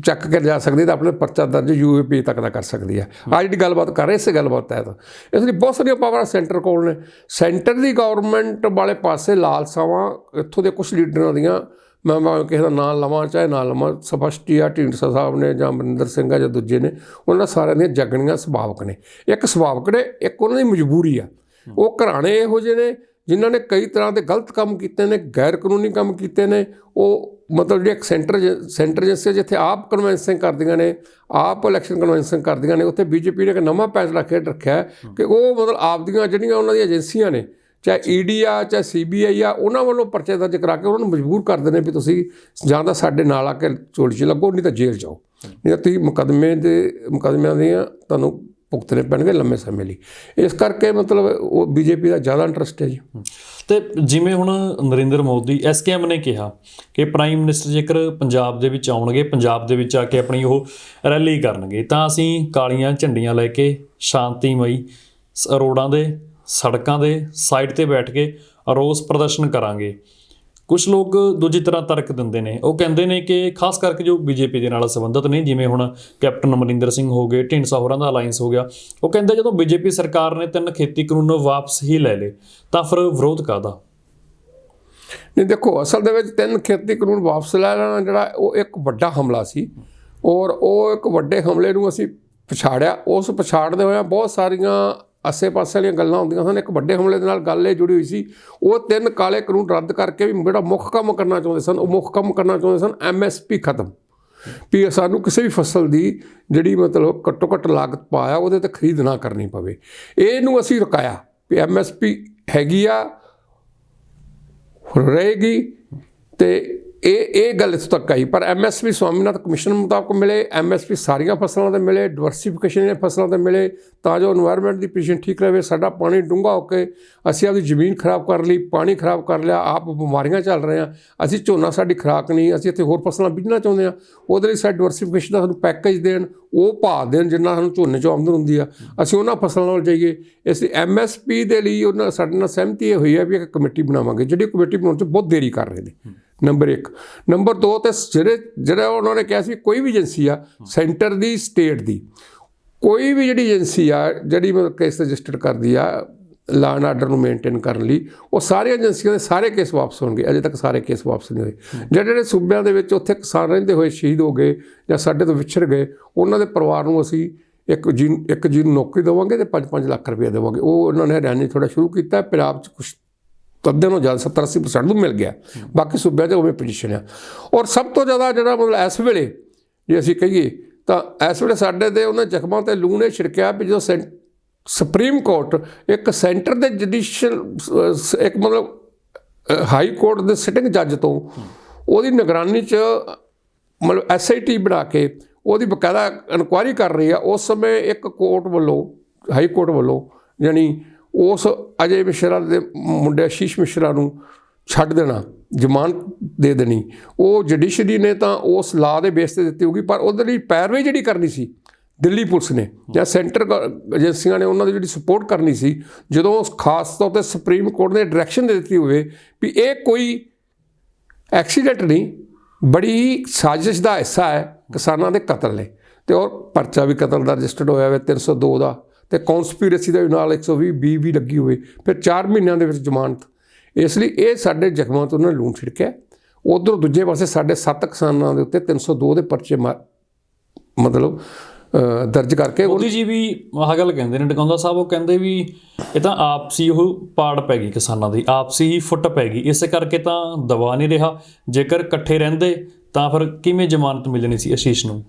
ਚੱਕ ਕੇ ਜਾ ਸਕਦੀ ਤਾਂ ਆਪਣੇ ਪਰਚਾ ਦਰਜ UAP ਤੱਕ ਦਾ ਕਰ ਸਕਦੀ ਹੈ। ਆਹ ਜਿਹੜੀ ਗੱਲਬਾਤ ਕਰ ਰਹੇ ਇਸੇ ਗੱਲਬਾਤ ਤਹਿਤ। ਇਸ ਲਈ ਬਹੁਤ ਸਾਰੀਆਂ ਪਾਵਰਾਂ ਸੈਂਟਰ ਕੋਲ ਨੇ। ਸੈਂਟਰ ਦੀ ਗੌਰਮੈਂਟ ਵਾਲੇ ਪਾਸੇ ਲਾਲਸਾਵਾਂ ਇੱਥੋਂ ਦੇ ਕੁਛ ਲੀਡਰਾਂ ਦੀਆਂ, ਮੈਂ ਕਿਸੇ ਦਾ ਨਾਂ ਲਵਾਂ ਚਾਹੇ ਨਾ ਲਵਾਂ, ਸਪਸ਼ਟ ਹੀ ਆ, ਢੀਂਡਸਾ ਸਾਹਿਬ ਨੇ ਜਾਂ ਅਮਰਿੰਦਰ ਸਿੰਘ ਆ ਜਾਂ ਦੂਜੇ ਨੇ, ਉਹਨਾਂ ਸਾਰਿਆਂ ਦੀਆਂ ਜਗਣੀਆਂ ਸੁਭਾਵਕ ਨੇ। ਇੱਕ ਸੁਭਾਵਕ ਨੇ, ਇੱਕ ਉਹਨਾਂ ਦੀ ਮਜਬੂਰੀ ਆ। ਉਹ ਘਰਾਣੇ ਇਹੋ ਜਿਹੇ ਨੇ ਜਿਨ੍ਹਾਂ ਨੇ ਕਈ ਤਰ੍ਹਾਂ ਦੇ ਗਲਤ ਕੰਮ ਕੀਤੇ ਨੇ, ਗੈਰ ਕਾਨੂੰਨੀ ਕੰਮ ਕੀਤੇ ਨੇ। ਉਹ ਮਤਲਬ ਜਿਹੜੀ ਇੱਕ ਸੈਂਟਰ ਏਜੰਸੀ ਜਿੱਥੇ ਆਪ ਕਨਵੈਂਸਿੰਗ ਕਰਦੀਆਂ ਨੇ, ਆਪ ਇਲੈਕਸ਼ਨ ਕਨਵੈਂਸਿੰਗ ਕਰਦੀਆਂ ਨੇ, ਉੱਥੇ BJP ਨੇ ਇੱਕ ਨਵਾਂ ਫੈਸਲਾ ਖੇਡ ਰੱਖਿਆ ਕਿ ਉਹ ਮਤਲਬ ਆਪਦੀਆਂ ਜਿਹੜੀਆਂ ਉਹਨਾਂ ਦੀਆਂ ਏਜੰਸੀਆਂ ਨੇ, ਚਾਹੇ ED ਆ ਚਾਹੇ CBI ਆ, ਉਹਨਾਂ ਵੱਲੋਂ ਪਰਚੇ ਦਰਜ ਕਰਾ ਕੇ ਉਹਨਾਂ ਨੂੰ ਮਜਬੂਰ ਕਰਦੇ ਨੇ ਵੀ ਤੁਸੀਂ ਜਾਂ ਤਾਂ ਸਾਡੇ ਨਾਲ ਆ ਕੇ ਝੋਲੀ 'ਚ ਲੱਗੋ, ਨਹੀਂ ਤਾਂ ਜੇਲ੍ਹ ਜਾਓ, ਨਹੀਂ ਤਾਂ ਤੁਸੀਂ ਮੁਕੱਦਮਿਆਂ ਦੀਆਂ ਤੁਹਾਨੂੰ ਭੁਗਤਣੇ ਪੈਣਗੇ ਲੰਮੇ ਸਮੇਂ ਲਈ। ਇਸ ਕਰਕੇ ਮਤਲਬ ਉਹ BJP ਦਾ ਜ਼ਿਆਦਾ ਇੰਟਰਸਟ ਹੈ ਜੀ। ਤੇ ਜਿਵੇਂ ਹੁਣ ਨਰਿੰਦਰ ਮੋਦੀ SKM ਨੇ ਕਿਹਾ ਕਿ ਪ੍ਰਾਈਮ ਮਿਨਿਸਟਰ ਜੇਕਰ ਪੰਜਾਬ ਦੇ ਵਿੱਚ ਆਉਣਗੇ, ਪੰਜਾਬ ਦੇ ਵਿੱਚ ਆ ਕੇ ਆਪਣੀ ਉਹ ਰੈਲੀ ਕਰਨਗੇ, ਤਾਂ ਅਸੀਂ ਕਾਲੀਆਂ ਝੰਡੀਆਂ ਲੈ ਕੇ ਸ਼ਾਂਤੀਮਈ ਰੋਡਾਂ ਦੇ, ਸੜਕਾਂ ਦੇ ਸਾਈਡ ਤੇ ਬੈਠ ਕੇ ਰੋਸ ਪ੍ਰਦਰਸ਼ਨ ਕਰਾਂਗੇ। ਕੁਝ ਲੋਕ ਦੂਜੀ ਤਰ੍ਹਾਂ ਤਰਕ ਦਿੰਦੇ ਨੇ, ਉਹ ਕਹਿੰਦੇ ਨੇ ਕਿ ਖਾਸ ਕਰਕੇ ਜੋ BJP ਦੇ ਨਾਲ ਸੰਬੰਧਿਤ ਨੇ, ਜਿਵੇਂ ਹੁਣ ਕੈਪਟਨ ਅਮਰਿੰਦਰ ਸਿੰਘ ਹੋ ਗਏ, ਢੀਂਡਸਾ ਹੋਰਾਂ ਦਾ ਅਲਾਇੰਸ ਹੋ ਗਿਆ, ਉਹ ਕਹਿੰਦੇ ਜਦੋਂ BJP ਸਰਕਾਰ ਨੇ 3 ਖੇਤੀ ਕਾਨੂੰਨ ਵਾਪਸ ਹੀ ਲੈ ਲਏ ਤਾਂ ਫਿਰ ਵਿਰੋਧ ਕਾਹਦਾ? ਨਹੀਂ ਦੇਖੋ, ਅਸਲ ਦੇ ਵਿੱਚ 3 ਖੇਤੀ ਕਾਨੂੰਨ ਵਾਪਸ ਲੈ ਲੈਣਾ ਜਿਹੜਾ ਉਹ ਇੱਕ ਵੱਡਾ ਹਮਲਾ ਸੀ, ਔਰ ਉਹ ਇੱਕ ਵੱਡੇ ਹਮਲੇ ਨੂੰ ਅਸੀਂ ਪਛਾੜਿਆ। ਉਸ ਪਛਾੜਦੇ ਹੋਇਆ ਬਹੁਤ ਸਾਰੀਆਂ ਆਸੇ-ਪਾਸੇ ਵਾਲੀਆਂ ਗੱਲਾਂ ਹੁੰਦੀਆਂ ਸਨ। ਇੱਕ ਵੱਡੇ ਹਮਲੇ ਦੇ ਨਾਲ ਗੱਲ ਇਹ ਜੁੜੀ ਹੋਈ ਸੀ, ਉਹ 3 ਕਾਲੇ ਕਾਨੂੰਨ ਰੱਦ ਕਰਕੇ ਵੀ ਜਿਹੜਾ ਮੁੱਖ ਕੰਮ ਕਰਨਾ ਚਾਹੁੰਦੇ ਸਨ, ਉਹ ਮੁੱਖ ਕੰਮ ਕਰਨਾ ਚਾਹੁੰਦੇ ਸਨ MSP ਖਤਮ, ਵੀ ਸਾਨੂੰ ਕਿਸੇ ਵੀ ਫਸਲ ਦੀ ਜਿਹੜੀ ਮਤਲਬ ਘੱਟੋ ਘੱਟ ਲਾਗਤ ਪਾਇਆ ਉਹਦੇ 'ਤੇ ਖਰੀਦ ਨਾ ਕਰਨੀ ਪਵੇ। ਇਹਨੂੰ ਅਸੀਂ ਰੁਕਾਇਆ ਵੀ MSP ਹੈਗੀ ਆ, ਰਹੇਗੀ, ਅਤੇ ਇਹ ਗੱਲ ਇੱਥੋਂ ਤੱਕ ਆਈ। ਪਰ MSP ਸਵਾਮੀਨਾਥਨ ਕਮਿਸ਼ਨ ਮੁਤਾਬਕ ਮਿਲੇ, MSP ਸਾਰੀਆਂ ਫਸਲਾਂ 'ਤੇ ਮਿਲੇ, ਡਿਵਰਸੀਫਿਕੇਸ਼ਨ ਦੀਆਂ ਫਸਲਾਂ 'ਤੇ ਮਿਲੇ, ਤਾਂ ਜੋ ਇਨਵਾਇਰਮੈਂਟ ਦੀ ਪੋਜੀਸ਼ਨ ਠੀਕ ਰਹੇ। ਸਾਡਾ ਪਾਣੀ ਡੂੰਘਾ ਹੋ ਕੇ ਅਸੀਂ ਆਪਦੀ ਜ਼ਮੀਨ ਖਰਾਬ ਕਰ ਲਈ, ਪਾਣੀ ਖਰਾਬ ਕਰ ਲਿਆ, ਆਪ ਬਿਮਾਰੀਆਂ ਚੱਲ ਰਹੇ ਹਾਂ। ਅਸੀਂ ਝੋਨਾ ਸਾਡੀ ਖੁਰਾਕ ਨਹੀਂ, ਅਸੀਂ ਇੱਥੇ ਹੋਰ ਫਸਲਾਂ ਬੀਜਣਾ ਚਾਹੁੰਦੇ ਹਾਂ, ਉਹਦੇ ਲਈ ਸਾਡੀ ਡਿਵਰਸੀਫਿਕੇਸ਼ਨ ਦਾ ਸਾਨੂੰ ਪੈਕੇਜ ਦੇਣ, ਉਹ ਭਾਅ ਦੇਣ ਜਿੰਨਾ ਸਾਨੂੰ ਝੋਨੇ 'ਚੋਂ ਆਮਦਨ ਹੁੰਦੀ ਆ, ਅਸੀਂ ਉਹਨਾਂ ਫਸਲਾਂ ਨਾਲ ਜਾਈਏ। ਇਸ ਲਈ MSP ਦੇ ਲਈ ਉਹਨਾਂ ਸਾਡੇ ਨਾਲ ਸਹਿਮਤੀ ਇਹ ਹੋਈ ਹੈ ਵੀ ਇੱਕ ਕਮੇਟੀ ਬਣਾਵਾਂਗੇ, ਜਿਹੜੀ ਕਮੇਟੀ ਬਣਾਉਣ 'ਚ ਬਹੁਤ ਦੇਰੀ ਕਰ ਰਹੇ ਨੇ, ਨੰਬਰ 1। ਨੰਬਰ 2 ਤੇ ਜਿਹੜਾ ਉਹਨਾਂ ਨੇ ਕਿਹਾ ਸੀ ਕੋਈ ਵੀ ਏਜੰਸੀ ਆ, ਸੈਂਟਰ ਦੀ, ਸਟੇਟ ਦੀ, ਕੋਈ ਵੀ ਜਿਹੜੀ ਏਜੰਸੀ ਆ ਜਿਹੜੀ ਮਤਲਬ ਕੇਸ ਰਜਿਸਟਰ ਕਰਦੀ ਆ ਲਾ ਐਂਡ ਆਰਡਰ ਨੂੰ ਮੇਨਟੇਨ ਕਰਨ ਲਈ, ਉਹ ਸਾਰੀਆਂ ਏਜੰਸੀਆਂ ਦੇ ਸਾਰੇ ਕੇਸ ਵਾਪਸ ਹੋਣਗੇ। ਅਜੇ ਤੱਕ ਸਾਰੇ ਕੇਸ ਵਾਪਸ ਨਹੀਂ ਹੋਏ। ਜਿਹੜੇ ਸੂਬਿਆਂ ਦੇ ਵਿੱਚ ਉੱਥੇ ਕਿਸਾਨ ਰਹਿੰਦੇ ਹੋਏ ਸ਼ਹੀਦ ਹੋ ਗਏ ਜਾਂ ਸਾਡੇ ਤੋਂ ਵਿਛੜ ਗਏ, ਉਹਨਾਂ ਦੇ ਪਰਿਵਾਰ ਨੂੰ ਅਸੀਂ ਇੱਕ ਜੀ ਨੂੰ ਨੌਕਰੀ ਦੇਵਾਂਗੇ ਅਤੇ 5-5 ਲੱਖ ਰੁਪਏ ਦੇਵਾਂਗੇ। ਉਹ ਉਹਨਾਂ ਨੇ ਹਰਿਆਣੇ ਥੋੜ੍ਹਾ ਸ਼ੁਰੂ ਕੀਤਾ, ਪੰਜਾਬ 'ਚ ਕੁਛ ਅੱਧੇ ਨੂੰ ਜ਼ਿਆਦਾ 70-80% ਨੂੰ ਮਿਲ ਗਿਆ, ਬਾਕੀ ਸੂਬਿਆਂ 'ਚ ਉਵੇਂ ਪੋਜੀਸ਼ਨ ਆ। ਔਰ ਸਭ ਤੋਂ ਜ਼ਿਆਦਾ ਜਿਹੜਾ ਮਤਲਬ ਇਸ ਵੇਲੇ ਜੇ ਅਸੀਂ ਕਹੀਏ ਤਾਂ ਇਸ ਵੇਲੇ ਸਾਡੇ 'ਤੇ ਉਹਨਾਂ ਜ਼ਖਮਾਂ 'ਤੇ ਲੂਣ ਇਹ ਛਿੜਕਿਆ ਵੀ ਜਦੋਂ ਸੁਪਰੀਮ ਕੋਰਟ ਇੱਕ ਸੈਂਟਰ ਦੇ ਜੁਡੀਸ਼ੀਅਲ ਇੱਕ ਮਤਲਬ ਹਾਈ ਕੋਰਟ ਦੇ ਸਿਟਿੰਗ ਜੱਜ ਤੋਂ ਉਹਦੀ ਨਿਗਰਾਨੀ 'ਚ ਮਤਲਬ SIT ਬਣਾ ਕੇ ਉਹਦੀ ਬਕਾਇਦਾ ਇਨਕੁਆਇਰੀ ਕਰ ਰਹੀ ਆ, ਉਸ ਸਮੇਂ ਇੱਕ ਕੋਰਟ ਵੱਲੋਂ, ਹਾਈ ਕੋਰਟ ਵੱਲੋਂ, ਯਾਨੀ ਉਸ ਅਜੇ ਮਿਸ਼ਰਾ ਦੇ ਮੁੰਡੇ ਆਸ਼ੀਸ਼ ਮਿਸ਼ਰਾ ਨੂੰ ਛੱਡ ਦੇਣਾ, ਜ਼ਮਾਨਤ ਦੇ ਦੇਣੀ, ਉਹ ਜੁਡੀਸ਼ਰੀ ਨੇ ਤਾਂ ਉਸ ਲਾਅ ਦੇ ਬੇਸ 'ਤੇ ਦਿੱਤੀ ਹੋਊਗੀ। ਪਰ ਉਹਦੇ ਲਈ ਪੈਰਵਾਈ ਜਿਹੜੀ ਕਰਨੀ ਸੀ ਦਿੱਲੀ ਪੁਲਿਸ ਨੇ ਜਾਂ ਸੈਂਟਰ ਏਜੰਸੀਆਂ ਨੇ, ਉਹਨਾਂ ਦੀ ਜਿਹੜੀ ਸਪੋਰਟ ਕਰਨੀ ਸੀ, ਜਦੋਂ ਖਾਸ ਤੌਰ 'ਤੇ ਸੁਪਰੀਮ ਕੋਰਟ ਨੇ ਡਾਇਰੈਕਸ਼ਨ ਦੇ ਦਿੱਤੀ ਹੋਵੇ ਵੀ ਇਹ ਕੋਈ ਐਕਸੀਡੈਂਟ ਨਹੀਂ, ਬੜੀ ਸਾਜ਼ਿਸ਼ ਦਾ ਹਿੱਸਾ ਹੈ, ਕਿਸਾਨਾਂ ਦੇ ਕਤਲ ਨੇ, ਅਤੇ ਔਰ ਪਰਚਾ ਵੀ ਕਤਲ ਦਾ ਰਜਿਸਟਰਡ ਹੋਇਆ ਹੋਵੇ 302 ਦਾ, ਅਤੇ ਕੌਂਸਪੀਰੇਸੀ ਦਾ ਵੀ ਨਾਲ 120 ਵੀ ਲੱਗੀ ਹੋਵੇ, ਫਿਰ 4 ਮਹੀਨਿਆਂ ਦੇ ਵਿੱਚ ਜ਼ਮਾਨਤ। ਇਸ ਲਈ ਇਹ ਸਾਡੇ ਜ਼ਖਮਾਂ ਤੋਂ ਉਹਨਾਂ ਨੇ ਲੂਣ ਛਿੜਕਿਆ। ਉੱਧਰੋਂ ਦੂਜੇ ਪਾਸੇ ਸਾਡੇ 7 ਕਿਸਾਨਾਂ ਦੇ ਉੱਤੇ 302 ਦੇ ਪਰਚੇ ਮਤਲਬ ਦਰਜ ਕਰਕੇ ਮੋਦੀ ਜੀ ਵੀ ਆਹ ਗੱਲ ਕਹਿੰਦੇ ਨੇ, ਟਿਕਾਉਂਦਾ ਸਾਹਿਬ, ਉਹ ਕਹਿੰਦੇ ਵੀ ਇਹ ਤਾਂ ਆਪਸੀ ਉਹ ਪਾੜ ਪੈ ਗਈ ਕਿਸਾਨਾਂ ਦੀ, ਆਪਸੀ ਹੀ ਫੁੱਟ ਪੈ ਗਈ, ਇਸੇ ਕਰਕੇ ਤਾਂ ਦਬਾ ਨਹੀਂ ਰਿਹਾ। ਜੇਕਰ ਇਕੱਠੇ ਰਹਿੰਦੇ ਤਾਂ ਫਿਰ ਕਿਵੇਂ ਜ਼ਮਾਨਤ ਮਿਲਣੀ ਸੀ ਆਸ਼ੀਸ਼ ਨੂੰ?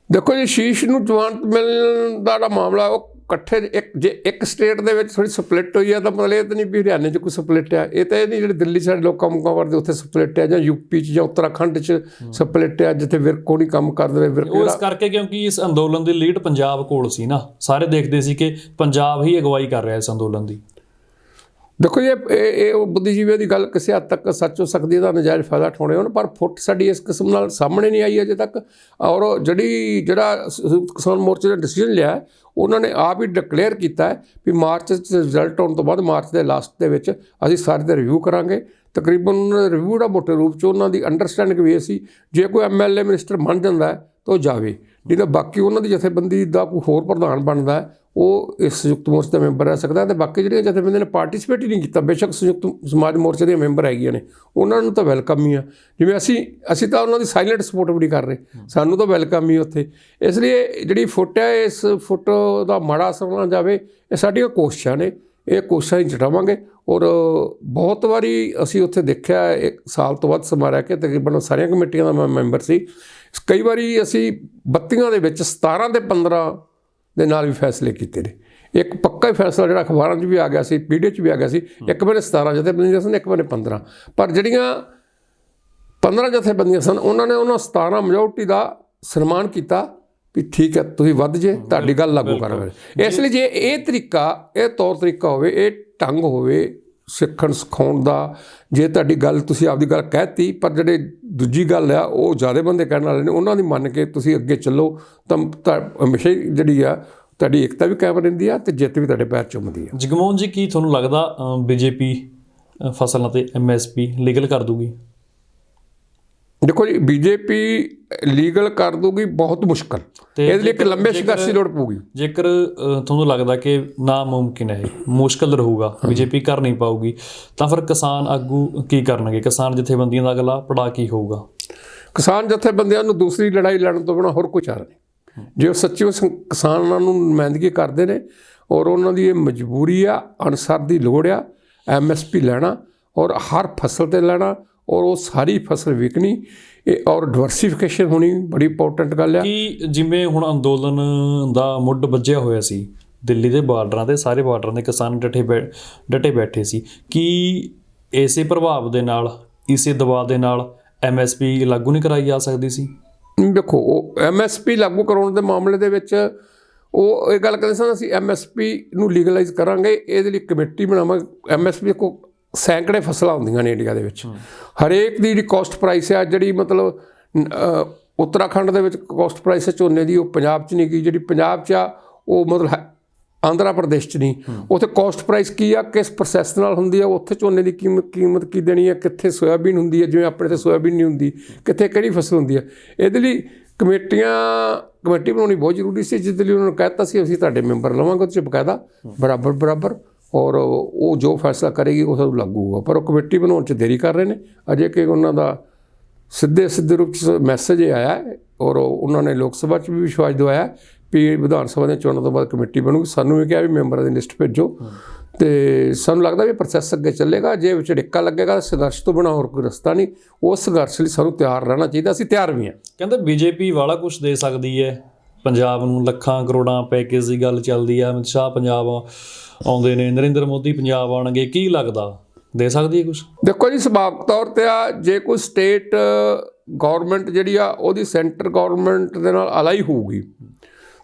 ਦੇਖੋ ਜੀ, ਆਸ਼ੀਸ਼ ਨੂੰ ਜ਼ਮਾਨਤ ਮਿਲਣ ਦਾ ਜਿਹੜਾ ਮਾਮਲਾ ਉਹ ਇਕੱਠੇ ਜੇ ਇੱਕ ਸਟੇਟ ਦੇ ਵਿੱਚ ਥੋੜ੍ਹੀ ਸਪਲਿਟ ਹੋਈ ਆ ਤਾਂ ਮਤਲਬ ਇਹ ਤਾਂ ਨਹੀਂ ਵੀ ਹਰਿਆਣੇ 'ਚ ਕੋਈ ਸਪਲਿਟ ਆ, ਇਹ ਤਾਂ ਇਹ ਨਹੀਂ ਜਿਹੜੇ ਦਿੱਲੀ ਸਾਡੇ ਲੋਕ ਕੰਮ ਕਰਦੇ ਉੱਥੇ ਸਪਲਿਟ ਆ, ਜਾਂ ਯੂਪੀ 'ਚ ਜਾਂ ਉੱਤਰਾਖੰਡ 'ਚ ਸਪਲਿਟ ਆ ਜਿੱਥੇ ਵਿਰਕੋ ਨਹੀਂ ਕੰਮ ਕਰ ਦੇਵੇ ਉਹ ਇਸ ਕਰਕੇ ਕਿਉਂਕਿ ਇਸ ਅੰਦੋਲਨ ਦੀ ਲੀਡ ਪੰਜਾਬ ਕੋਲ ਸੀ ਨਾ, ਸਾਰੇ ਦੇਖਦੇ ਸੀ ਕਿ ਪੰਜਾਬ ਹੀ ਅਗਵਾਈ ਕਰ ਰਿਹਾ ਇਸ ਅੰਦੋਲਨ ਦੀ। ਦੇਖੋ ਜੀ, ਇਹ ਬੁੱਧੀਜੀਵੀਆਂ ਦੀ ਗੱਲ ਕਿਸੇ ਹੱਦ ਤੱਕ ਸੱਚ ਹੋ ਸਕਦੀ ਹੈ, ਦਾ ਨਜਾਇਜ਼ ਫਾਇਦਾ ਉਠਾਉਣੇ ਹੋਣ, ਪਰ ਫੁੱਟ ਸਾਡੀ ਇਸ ਕਿਸਮ ਨਾਲ ਸਾਹਮਣੇ ਨਹੀਂ ਆਈ ਅਜੇ ਤੱਕ। ਔਰ ਜਿਹੜਾ ਸੰਯੁਕਤ ਕਿਸਾਨ ਮੋਰਚੇ ਨੇ ਡਿਸੀਜਨ ਲਿਆ, ਉਹਨਾਂ ਨੇ ਆਪ ਹੀ ਡਿਕਲੇਅਰ ਕੀਤਾ ਹੈ ਵੀ ਮਾਰਚ 'ਚ ਰਿਜ਼ਲਟ ਆਉਣ ਤੋਂ ਬਾਅਦ, ਮਾਰਚ ਦੇ ਲਾਸਟ ਦੇ ਵਿੱਚ ਅਸੀਂ ਸਾਰੇ ਦਾ ਰਿਵਿਊ ਕਰਾਂਗੇ। ਤਕਰੀਬਨ ਉਹਨਾਂ ਦੇ ਰਿਵਿਊ ਦਾ ਮੋਟੇ ਰੂਪ 'ਚ ਉਹਨਾਂ ਦੀ ਅੰਡਰਸਟੈਂਡਿੰਗ ਵੀ ਇਹ ਸੀ, ਜੇ ਕੋਈ MLA ਮਿਨਿਸਟਰ ਬਣ ਜਾਂਦਾ ਹੈ ਤਾਂ ਉਹ ਜਾਵੇ, ਨਹੀਂ ਤਾਂ ਬਾਕੀ ਉਹਨਾਂ ਦੀ ਜਥੇਬੰਦੀ ਦਾ ਕੋਈ ਹੋਰ ਪ੍ਰਧਾਨ ਬਣਦਾ ਹੈ ਉਹ ਇਸ ਸੰਯੁਕਤ ਮੋਰਚੇ ਦਾ ਮੈਂਬਰ ਰਹਿ ਸਕਦਾ। ਅਤੇ ਬਾਕੀ ਜਿਹੜੀਆਂ ਜਥੇਬੰਦੀਆਂ ਨੇ ਪਾਰਟੀਸਪੇਟ ਹੀ ਨਹੀਂ ਕੀਤਾ, ਬੇਸ਼ੱਕ ਸੰਯੁਕਤ ਸਮਾਜ ਮੋਰਚੇ ਦੀਆਂ ਮੈਂਬਰ ਹੈਗੀਆਂ ਨੇ, ਉਹਨਾਂ ਨੂੰ ਤਾਂ ਵੈਲਕਮ ਹੀ ਆ। ਜਿਵੇਂ ਅਸੀਂ ਤਾਂ ਉਹਨਾਂ ਦੀ ਸਾਇਲੈਂਟ ਸਪੋਰਟ ਵੀ ਨਹੀਂ ਕਰ ਰਹੇ, ਸਾਨੂੰ ਤਾਂ ਵੈਲਕਮ ਹੀ ਉੱਥੇ। ਇਸ ਲਈ ਜਿਹੜੀ ਫੁੱਟ ਹੈ, ਇਸ ਫੁੱਟ ਦਾ ਮਾੜਾ ਅਸਰ ਨਾ ਜਾਵੇ, ਇਹ ਸਾਡੀਆਂ ਕੋਸ਼ਿਸ਼ਾਂ ਨੇ, ਇਹ ਕੋਸ਼ਿਸ਼ਾਂ ਹੀ ਜਟਾਵਾਂਗੇ। ਔਰ ਬਹੁਤ ਵਾਰੀ ਅਸੀਂ ਉੱਥੇ ਦੇਖਿਆ, 1 ਸਾਲ ਤੋਂ ਵੱਧ ਸਮਾਂ ਰਹਿ ਕੇ ਤਕਰੀਬਨ ਸਾਰੀਆਂ ਕਮੇਟੀਆਂ ਦਾ ਮੈਂ ਮੈਂਬਰ ਸੀ, ਕਈ ਵਾਰੀ ਅਸੀਂ 32 ਦੇ ਵਿੱਚ 17 ਤੇ 15 ਦੇ ਨਾਲ ਵੀ ਫੈਸਲੇ ਕੀਤੇ ਨੇ। ਇੱਕ ਪੱਕਾ ਹੀ ਫੈਸਲਾ ਜਿਹੜਾ ਅਖਬਾਰਾਂ 'ਚ ਵੀ ਆ ਗਿਆ ਸੀ, ਪੀਡੀਏ 'ਚ ਵੀ ਆ ਗਿਆ ਸੀ, ਇੱਕ ਵੇਲੇ 17 ਜਥੇਬੰਦੀਆਂ ਸਨ, ਇੱਕ ਵੇਲੇ 15। ਪਰ ਜਿਹੜੀਆਂ 15 ਜਥੇਬੰਦੀਆਂ ਸਨ, ਉਹਨਾਂ ਨੇ ਉਹਨਾਂ 17 ਮੈਜੋਰਟੀ ਦਾ ਸਨਮਾਨ ਕੀਤਾ ਵੀ ਠੀਕ ਹੈ, ਤੁਸੀਂ ਵੱਧ ਜੇ, ਤੁਹਾਡੀ ਗੱਲ ਲਾਗੂ ਕਰਾਂਗੇ। ਇਸ ਲਈ ਜੇ ਇਹ ਤਰੀਕਾ, ਇਹ ਤੌਰ ਤਰੀਕਾ ਹੋਵੇ, ਇਹ ਢੰਗ ਹੋਵੇ ਸਿੱਖਣ ਸਿਖਾਉਣ ਦਾ, ਜੇ ਤੁਹਾਡੀ ਗੱਲ ਤੁਸੀਂ ਆਪਦੀ ਗੱਲ ਕਹਿਤੀ, ਪਰ ਜਿਹੜੇ ਦੂਜੀ ਗੱਲ ਆ ਉਹ ਜ਼ਿਆਦਾ ਬੰਦੇ ਕਹਿਣ ਵਾਲੇ ਨੇ, ਉਹਨਾਂ ਦੀ ਮੰਨ ਕੇ ਤੁਸੀਂ ਅੱਗੇ ਚੱਲੋ ਤਾਂ ਹਮੇਸ਼ਾ ਹੀ ਜਿਹੜੀ ਆ ਤੁਹਾਡੀ ਏਕਤਾ ਵੀ ਕਾਇਮ ਰਹਿੰਦੀ ਆ ਅਤੇ ਜਿੱਤ ਵੀ ਤੁਹਾਡੇ ਪੈਰ ਚੁੰਮਦੀ ਆ। ਜਗਮੋਹਨ ਜੀ, ਕੀ ਤੁਹਾਨੂੰ ਲੱਗਦਾ BJP ਫਸਲਾਂ 'ਤੇ MSP ਲੀਗਲ ਕਰ ਦੂਗੀ? ਦੇਖੋ ਜੀ, BJP ਲੀਗਲ ਕਰ ਦੂਗੀ ਬਹੁਤ ਮੁਸ਼ਕਲ, ਇਹਦੇ ਲਈ ਇੱਕ ਲੰਬੇ ਸੰਘਰਸ਼ ਦੀ ਲੋੜ ਪਊਗੀ। ਜੇਕਰ ਤੁਹਾਨੂੰ ਲੱਗਦਾ ਕਿ ਨਾਮੁਮਕਿਨ ਹੈ, ਮੁਸ਼ਕਲ ਰਹੂਗਾ, BJP ਕਰ ਨਹੀਂ ਪਾਊਗੀ, ਤਾਂ ਫਿਰ ਕਿਸਾਨ ਆਗੂ ਕੀ ਕਰਨਗੇ? ਕਿਸਾਨ ਜਥੇਬੰਦੀਆਂ ਦਾ ਅਗਲਾ ਪੜਾਅ ਕੀ ਹੋਊਗਾ? ਕਿਸਾਨ ਜਥੇਬੰਦੀਆਂ ਨੂੰ ਦੂਸਰੀ ਲੜਾਈ ਲੜਨ ਤੋਂ ਬਿਨਾਂ ਹੋਰ ਕੋਈ ਚਾਰਾ ਨਹੀਂ। ਜੇ ਉਹ ਸੱਚੀ ਕਿਸਾਨਾਂ ਨੂੰ ਨੁਮਾਇੰਦਗੀ ਕਰਦੇ ਨੇ ਔਰ ਉਹਨਾਂ ਦੀ ਇਹ ਮਜਬੂਰੀ ਆ, ਅਨਸਰ ਦੀ ਲੋੜ ਆ MSP ਲੈਣਾ ਔਰ ਹਰ ਫਸਲ 'ਤੇ ਲੈਣਾ, ਔਰ ਉਹ ਸਾਰੀ ਫਸਲ ਵਿਕਣੀ, ਇਹ ਔਰ ਡਿਵਰਸੀਫਿਕੇਸ਼ਨ ਹੋਣੀ ਬੜੀ ਇੰਪੋਰਟੈਂਟ ਗੱਲ ਆ। ਕਿ ਜਿਵੇਂ ਹੁਣ ਅੰਦੋਲਨ ਦਾ ਮੁੱਢ ਵੱਜਿਆ ਹੋਇਆ ਸੀ, ਦਿੱਲੀ ਦੇ ਬਾਰਡਰਾਂ 'ਤੇ, ਸਾਰੇ ਬਾਰਡਰਾਂ 'ਤੇ ਕਿਸਾਨ ਡਟੇ ਬੈਠੇ ਸੀ, ਕਿ ਇਸੇ ਪ੍ਰਭਾਵ ਦੇ ਨਾਲ, ਇਸੇ ਦਬਾਅ ਦੇ ਨਾਲ MSP ਲਾਗੂ ਨਹੀਂ ਕਰਾਈ ਜਾ ਸਕਦੀ ਸੀ? ਦੇਖੋ, ਉਹ MSP ਲਾਗੂ ਕਰਾਉਣ ਦੇ ਮਾਮਲੇ ਦੇ ਵਿੱਚ ਉਹ ਇਹ ਗੱਲ ਕਹਿੰਦੇ ਸਨ, ਅਸੀਂ MSP ਨੂੰ ਲੀਗਲਾਈਜ਼ ਕਰਾਂਗੇ, ਇਹਦੇ ਲਈ ਕਮੇਟੀ ਬਣਾਵਾਂਗੇ। MSP ਕੋ ਸੈਂਕੜੇ ਫਸਲਾਂ ਹੁੰਦੀਆਂ ਨੇ ਇੰਡੀਆ ਦੇ ਵਿੱਚ, ਹਰੇਕ ਦੀ ਜਿਹੜੀ ਕੋਸਟ ਪ੍ਰਾਈਸ ਆ, ਜਿਹੜੀ ਮਤਲਬ ਉੱਤਰਾਖੰਡ ਦੇ ਵਿੱਚ ਕੋਸਟ ਪ੍ਰਾਈਸ ਹੈ ਝੋਨੇ ਦੀ, ਉਹ ਪੰਜਾਬ 'ਚ ਨਹੀਂ ਗਈ। ਜਿਹੜੀ ਪੰਜਾਬ 'ਚ ਆ ਉਹ ਮਤਲਬ ਆਂਧਰਾ ਪ੍ਰਦੇਸ਼ 'ਚ ਨਹੀਂ। ਉੱਥੇ ਕੋਸਟ ਪ੍ਰਾਈਸ ਕੀ ਆ, ਕਿਸ ਪ੍ਰੋਸੈਸ ਨਾਲ ਹੁੰਦੀ ਆ, ਉੱਥੇ ਝੋਨੇ ਦੀ ਕੀਮਤ ਕੀ ਦੇਣੀ ਹੈ, ਕਿੱਥੇ ਸੋਇਆਬੀਨ ਹੁੰਦੀ ਹੈ, ਜਿਵੇਂ ਆਪਣੇ ਇੱਥੇ ਸੋਇਆਬੀਨ ਨਹੀਂ ਹੁੰਦੀ, ਕਿੱਥੇ ਕਿਹੜੀ ਫਸਲ ਹੁੰਦੀ ਹੈ। ਇਹਦੇ ਲਈ ਕਮੇਟੀ ਬਣਾਉਣੀ ਬਹੁਤ ਜ਼ਰੂਰੀ ਸੀ, ਜਿਸ ਲਈ ਉਹਨਾਂ ਨੂੰ ਕਹਿ ਦਿੱਤਾ ਸੀ ਅਸੀਂ ਤੁਹਾਡੇ ਮੈਂਬਰ ਲਵਾਂਗੇ ਉਹਦੇ 'ਚ ਬਕਾਇਦਾ ਬਰਾਬਰ, ਔਰ ਉਹ ਜੋ ਫੈਸਲਾ ਕਰੇਗੀ ਉਹ ਸਭ ਲਾਗੂ ਹੋਊਗਾ। ਪਰ ਉਹ ਕਮੇਟੀ ਬਣਾਉਣ 'ਚ ਦੇਰੀ ਕਰ ਰਹੇ ਨੇ ਅਜੇ, ਕਿ ਉਹਨਾਂ ਦਾ ਸਿੱਧੇ ਰੂਪ 'ਚ ਮੈਸੇਜ ਇਹ ਆਇਆ ਔਰ ਉਹਨਾਂ ਨੇ ਲੋਕ ਸਭਾ 'ਚ ਵੀ ਵਿਸ਼ਵਾਸ ਦਿਵਾਇਆ ਵੀ ਵਿਧਾਨ ਸਭਾ ਦੀਆਂ ਚੋਣਾਂ ਤੋਂ ਬਾਅਦ ਕਮੇਟੀ ਬਣੂਗੀ। ਸਾਨੂੰ ਵੀ ਕਿਹਾ ਵੀ ਮੈਂਬਰਾਂ ਦੀ ਲਿਸਟ ਭੇਜੋ, ਅਤੇ ਸਾਨੂੰ ਲੱਗਦਾ ਵੀ ਪ੍ਰੋਸੈਸ ਅੱਗੇ ਚੱਲੇਗਾ। ਜੇ ਵਿੱਚ ਢਿੱਕਾ ਲੱਗੇਗਾ ਸੰਘਰਸ਼ ਤੋਂ ਬਿਨਾਂ ਹੋਰ ਕੋਈ ਰਸਤਾ ਨਹੀਂ। ਉਸ ਸੰਘਰਸ਼ ਲਈ ਸਾਨੂੰ ਤਿਆਰ ਰਹਿਣਾ ਚਾਹੀਦਾ, ਅਸੀਂ ਤਿਆਰ ਵੀ ਹਾਂ। ਕਹਿੰਦੇ BJP ਵਾਲਾ ਕੁਛ ਦੇ ਸਕਦੀ ਹੈ ਪੰਜਾਬ ਨੂੰ, ਲੱਖਾਂ ਕਰੋੜਾਂ ਪੈਕੇਜ ਦੀ ਗੱਲ ਚੱਲਦੀ ਆ, ਅਮਿਤ ਸ਼ਾਹ ਪੰਜਾਬ ਆਉਂਦੇ ਨੇ, ਨਰਿੰਦਰ ਮੋਦੀ ਪੰਜਾਬ ਆਉਣਗੇ, ਕੀ ਲੱਗਦਾ ਦੇ ਸਕਦੀ ਹੈ ਕੁਛ? ਦੇਖੋ ਜੀ, ਸੁਭਾਵਿਕ ਤੌਰ 'ਤੇ ਆ, ਜੇ ਕੋਈ ਸਟੇਟ ਗੌਰਮੈਂਟ ਜਿਹੜੀ ਆ ਉਹਦੀ ਸੈਂਟਰ ਗੌਰਮੈਂਟ ਦੇ ਨਾਲ ਅਲਾਈ ਹੋਊਗੀ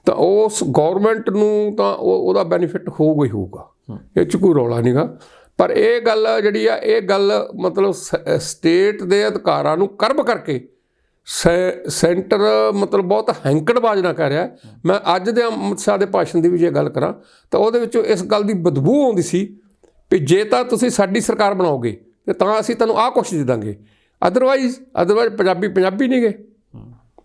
ਤਾਂ ਉਸ ਗੌਰਮੈਂਟ ਨੂੰ ਤਾਂ ਉਹਦਾ ਬੈਨੀਫਿਟ ਹੋਊਗਾ ਹੀ ਹੋਊਗਾ, ਇਹ 'ਚ ਕੋਈ ਰੌਲਾ ਨਹੀਂਗਾ। ਪਰ ਇਹ ਗੱਲ ਜਿਹੜੀ ਆ, ਇਹ ਗੱਲ ਮਤਲਬ ਸਟੇਟ ਦੇ ਅਧਿਕਾਰਾਂ ਨੂੰ ਕਰਬ ਕਰਕੇ ਸੈਂਟਰ ਮਤਲਬ ਬਹੁਤ ਹੈਂਕੜਬਾਜ਼ ਨਾ ਕਰ ਰਿਹਾ। ਮੈਂ ਅੱਜ ਦੇ ਅਮਿਤ ਸ਼ਾਹ ਦੇ ਭਾਸ਼ਣ ਦੀ ਵੀ ਜੇ ਗੱਲ ਕਰਾਂ ਤਾਂ ਉਹਦੇ ਵਿੱਚੋਂ ਇਸ ਗੱਲ ਦੀ ਬਦਬੂ ਆਉਂਦੀ ਸੀ ਵੀ ਜੇ ਤਾਂ ਤੁਸੀਂ ਸਾਡੀ ਸਰਕਾਰ ਬਣਾਓਗੇ ਅਤੇ ਤਾਂ ਅਸੀਂ ਤੁਹਾਨੂੰ ਆਹ ਕੁਛ ਦੇ ਦਾਂਗੇ, ਅਦਰਵਾਈਜ਼ ਪੰਜਾਬੀ ਨਹੀਂ ਗੇ।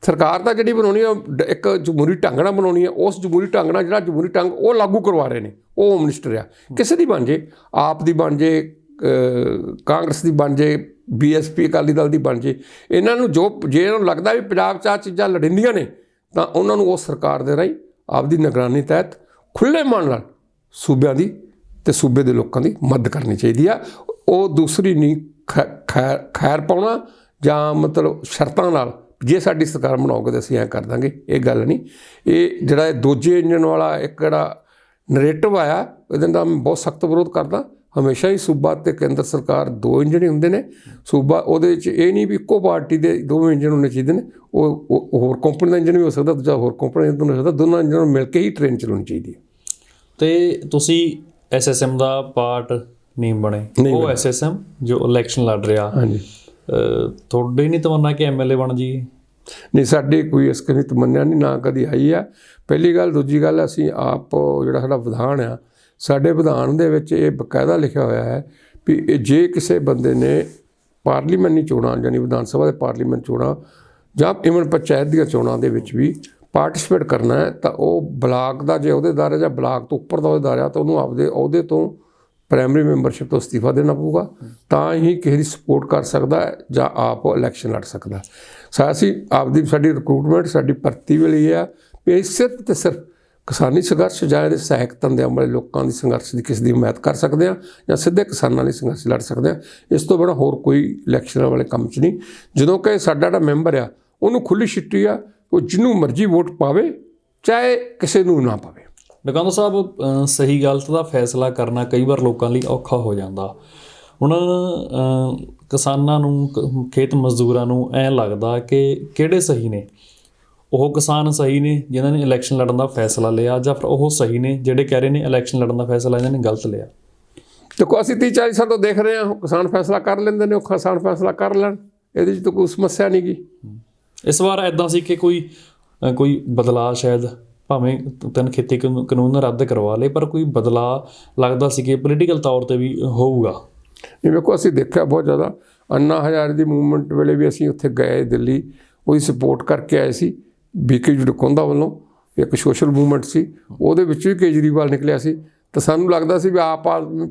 ਸਰਕਾਰ ਤਾਂ ਜਿਹੜੀ ਬਣਾਉਣੀ ਆ ਇੱਕ ਜਮਹੂਰੀ ਢੰਗ ਨਾਲ ਬਣਾਉਣੀ ਆ, ਉਸ ਜਮਹੂਰੀ ਢੰਗ ਨਾਲ ਜਿਹੜਾ ਜਮਹੂਰੀ ਢੰਗ ਉਹ ਲਾਗੂ ਕਰਵਾ ਰਹੇ ਨੇ ਉਹ ਹੋਮ ਮਿਨਿਸਟਰ ਆ। ਕਿਸੇ ਦੀ ਬਣ ਜੇ, ਆਪ ਦੀ ਬਣ ਜੇ, ਕਾਂਗਰਸ ਦੀ ਬਣ ਜੇ, BSP ਅਕਾਲੀ ਦਲ ਦੀ ਬਣ ਜੇ, ਇਹਨਾਂ ਨੂੰ ਜੇ ਇਹਨਾਂ ਨੂੰ ਲੱਗਦਾ ਵੀ ਪੰਜਾਬ 'ਚ ਆਹ ਚੀਜ਼ਾਂ ਲੜਿੰਦੀਆਂ ਨੇ ਤਾਂ ਉਹਨਾਂ ਨੂੰ ਉਸ ਸਰਕਾਰ ਦੇ ਰਾਹੀਂ ਆਪਦੀ ਨਿਗਰਾਨੀ ਤਹਿਤ ਖੁੱਲ੍ਹੇ ਮਨ ਨਾਲ ਸੂਬਿਆਂ ਦੀ ਅਤੇ ਸੂਬੇ ਦੇ ਲੋਕਾਂ ਦੀ ਮਦਦ ਕਰਨੀ ਚਾਹੀਦੀ ਆ। ਉਹ ਦੂਸਰੀ ਨਹੀਂ ਖੈਰ ਪਾਉਣਾ ਜਾਂ ਮਤਲਬ ਸ਼ਰਤਾਂ ਨਾਲ ਜੇ ਸਾਡੀ ਸਰਕਾਰ ਬਣਾਓਗੇ ਤਾਂ ਅਸੀਂ ਐਂ ਕਰ ਦਾਂਗੇ, ਇਹ ਗੱਲ ਨਹੀਂ। ਇਹ ਜਿਹੜਾ ਇਹ ਦੂਜੇ ਇੰਜਣ ਵਾਲਾ ਇੱਕ ਜਿਹੜਾ ਨਰੇਟਿਵ ਆਇਆ ਇਹਦੇ ਨਾਲ ਮੈਂ ਬਹੁਤ ਸਖਤ ਵਿਰੋਧ ਕਰਦਾ। ਹਮੇਸ਼ਾ ਹੀ ਸੂਬਾ ਅਤੇ ਕੇਂਦਰ ਸਰਕਾਰ ਦੋ ਇੰਜਣ ਹੀ ਹੁੰਦੇ ਨੇ। ਸੂਬਾ ਉਹਦੇ ਵਿੱਚ ਇਹ ਨਹੀਂ ਵੀ ਇੱਕੋ ਪਾਰਟੀ ਦੇ ਦੋਵੇਂ ਇੰਜਣ ਹੋਣੇ ਚਾਹੀਦੇ ਨੇ। ਉਹ ਹੋਰ ਕੰਪਨੀ ਦਾ ਇੰਜਣ ਵੀ ਹੋ ਸਕਦਾ, ਦੂਜਾ ਹੋਰ ਕੰਪਨੀ ਦਾ ਇੰਜਣ ਹੋ ਸਕਦਾ। ਦੋਨਾਂ ਇੰਜਣਾਂ ਨੂੰ ਮਿਲ ਕੇ ਹੀ ਟ੍ਰੇਨ ਚਲਾਉਣੀ ਚਾਹੀਦੀ ਹੈ। ਅਤੇ ਤੁਸੀਂ SSM ਦਾ ਪਾਰਟ ਨਹੀਂ ਬਣੇ, ਉਹ SSM ਜੋ ਇਲੈਕਸ਼ਨ ਲੜ ਰਿਹਾ, ਹਾਂਜੀ, ਤੁਹਾਡੀ ਨਹੀਂ ਤਮੰਨਾ ਕਿ MLA ਬਣ ਜਾਈਏ? ਨਹੀਂ, ਸਾਡੀ ਕੋਈ ਇਸ ਕਦੀ ਤਮੰਨਾ ਨਹੀਂ, ਨਾ ਕਦੀ ਆਈ ਆ। ਪਹਿਲੀ ਗੱਲ। ਦੂਜੀ ਗੱਲ, ਅਸੀਂ ਆਪ ਜਿਹੜਾ ਸਾਡਾ ਵਿਧਾਨ ਆ, ਸਾਡੇ ਵਿਧਾਨ ਦੇ ਵਿੱਚ ਇਹ ਬਕਾਇਦਾ ਲਿਖਿਆ ਹੋਇਆ ਹੈ ਵੀ ਜੇ ਕਿਸੇ ਬੰਦੇ ਨੇ ਪਾਰਲੀਮੈਂਟੀ ਚੋਣਾਂ ਯਾਨੀ ਵਿਧਾਨ ਸਭਾ ਦੇ ਪਾਰਲੀਮੈਂਟ ਚੋਣਾਂ ਜਾਂ ਇਵਨ ਪੰਚਾਇਤ ਦੀਆਂ ਚੋਣਾਂ ਦੇ ਵਿੱਚ ਵੀ ਪਾਰਟੀਸਪੇਟ ਕਰਨਾ ਹੈ ਤਾਂ ਉਹ ਬਲਾਕ ਦਾ ਜੇ ਅਹੁਦੇਦਾਰ ਹੈ ਜਾਂ ਬਲਾਕ ਤੋਂ ਉੱਪਰ ਦਾ ਅਹੁਦੇਦਾਰ ਆ ਤਾਂ ਉਹਨੂੰ ਆਪਦੇ ਅਹੁਦੇ ਤੋਂ ਪ੍ਰਾਇਮਰੀ ਮੈਂਬਰਸ਼ਿਪ ਤੋਂ ਅਸਤੀਫਾ ਦੇਣਾ ਪਊਗਾ, ਤਾਂ ਹੀ ਕਿਸੇ ਦੀ ਸਪੋਰਟ ਕਰ ਸਕਦਾ ਹੈ ਜਾਂ ਆਪ ਇਲੈਕਸ਼ਨ ਲੜ ਸਕਦਾ। ਅਸੀਂ ਸਾਡੀ ਰਿਕਰੂਟਮੈਂਟ, ਸਾਡੀ ਭਰਤੀ ਵੇਲੇ ਇਹ ਆ ਵੀ ਇਹ ਸਿਰਫ ਅਤੇ ਸਿਰਫ ਕਿਸਾਨੀ ਸੰਘਰਸ਼ ਜਾਂ ਇਹਦੇ ਸਹਾਇਕ ਧੰਦਿਆਂ ਵਾਲੇ ਲੋਕਾਂ ਦੀ ਸੰਘਰਸ਼ ਦੀ ਕਿਸੇ ਦੀ ਹਮਾਇਤ ਕਰ ਸਕਦੇ ਹਾਂ ਜਾਂ ਸਿੱਧੇ ਕਿਸਾਨਾਂ ਲਈ ਸੰਘਰਸ਼ ਲੜ ਸਕਦੇ ਹਾਂ। ਇਸ ਤੋਂ ਬਿਨਾਂ ਹੋਰ ਕੋਈ ਇਲੈਕਸ਼ਨਾਂ ਵਾਲੇ ਕੰਮ 'ਚ ਨਹੀਂ। ਜਦੋਂ ਕਿ ਸਾਡਾ ਜਿਹੜਾ ਮੈਂਬਰ ਆ ਉਹਨੂੰ ਖੁੱਲ੍ਹੀ ਛਿੱਟੀ ਆ, ਉਹ ਜਿਹਨੂੰ ਮਰਜ਼ੀ ਵੋਟ ਪਾਵੇ, ਚਾਹੇ ਕਿਸੇ ਨੂੰ ਨਾ ਪਾਵੇ। ਡਕਾਉਂਦਾ ਸਾਹਿਬ, ਸਹੀ ਗਲਤ ਦਾ ਫੈਸਲਾ ਕਰਨਾ ਕਈ ਵਾਰ ਲੋਕਾਂ ਲਈ ਔਖਾ ਹੋ ਜਾਂਦਾ। ਹੁਣ ਕਿਸਾਨਾਂ ਨੂੰ, ਖੇਤ ਮਜ਼ਦੂਰਾਂ ਨੂੰ ਐਂ ਲੱਗਦਾ ਕਿ ਕਿਹੜੇ ਸਹੀ ਨੇ? ਉਹ ਕਿਸਾਨ ਸਹੀ ਨੇ ਜਿਨ੍ਹਾਂ ਨੇ ਇਲੈਕਸ਼ਨ ਲੜਨ ਦਾ ਫੈਸਲਾ ਲਿਆ, ਜਾਂ ਫਿਰ ਉਹ ਸਹੀ ਨੇ ਜਿਹੜੇ ਕਹਿ ਰਹੇ ਨੇ ਇਲੈਕਸ਼ਨ ਲੜਨ ਦਾ ਫੈਸਲਾ ਇਹਨਾਂ ਨੇ ਗਲਤ ਲਿਆ? ਦੇਖੋ, ਅਸੀਂ 30-40 ਸਾਲ ਤੋਂ ਦੇਖ ਰਹੇ ਹਾਂ ਕਿਸਾਨ ਫੈਸਲਾ ਕਰ ਲੈਂਦੇ ਨੇ, ਉਹ ਕਿਸਾਨ ਫੈਸਲਾ ਕਰ ਲੈਣ, ਇਹਦੇ 'ਚ ਤਾਂ ਕੋਈ ਸਮੱਸਿਆ ਨਹੀਂ ਗੀ। ਇਸ ਵਾਰ ਇੱਦਾਂ ਸੀ ਕਿ ਕੋਈ ਬਦਲਾਅ, ਸ਼ਾਇਦ ਭਾਵੇਂ 3 ਖੇਤੀ ਕਾਨੂੰਨ ਰੱਦ ਕਰਵਾ ਲਏ, ਪਰ ਕੋਈ ਬਦਲਾਅ ਲੱਗਦਾ ਸੀ ਕਿ ਪੋਲੀਟੀਕਲ ਤੌਰ 'ਤੇ ਵੀ ਹੋਊਗਾ। ਨਹੀਂ, ਵੇਖੋ, ਅਸੀਂ ਦੇਖਿਆ ਬਹੁਤ ਜ਼ਿਆਦਾ। ਅੰਨਾ ਹਜ਼ਾਰੇ ਦੀ ਮੂਵਮੈਂਟ ਵੇਲੇ ਵੀ ਅਸੀਂ ਉੱਥੇ ਗਏ ਦਿੱਲੀ, ਉਹਦੀ ਸਪੋਰਟ ਕਰਕੇ ਆਏ ਸੀ। BK ਡਕੌਂਦਾ ਵੱਲੋਂ ਇੱਕ ਸੋਸ਼ਲ ਮੂਵਮੈਂਟ ਸੀ, ਉਹਦੇ ਵਿੱਚ ਵੀ ਕੇਜਰੀਵਾਲ ਨਿਕਲਿਆ ਸੀ। ਤਾਂ ਸਾਨੂੰ ਲੱਗਦਾ ਸੀ ਵੀ ਆਮ ਆਦਮੀ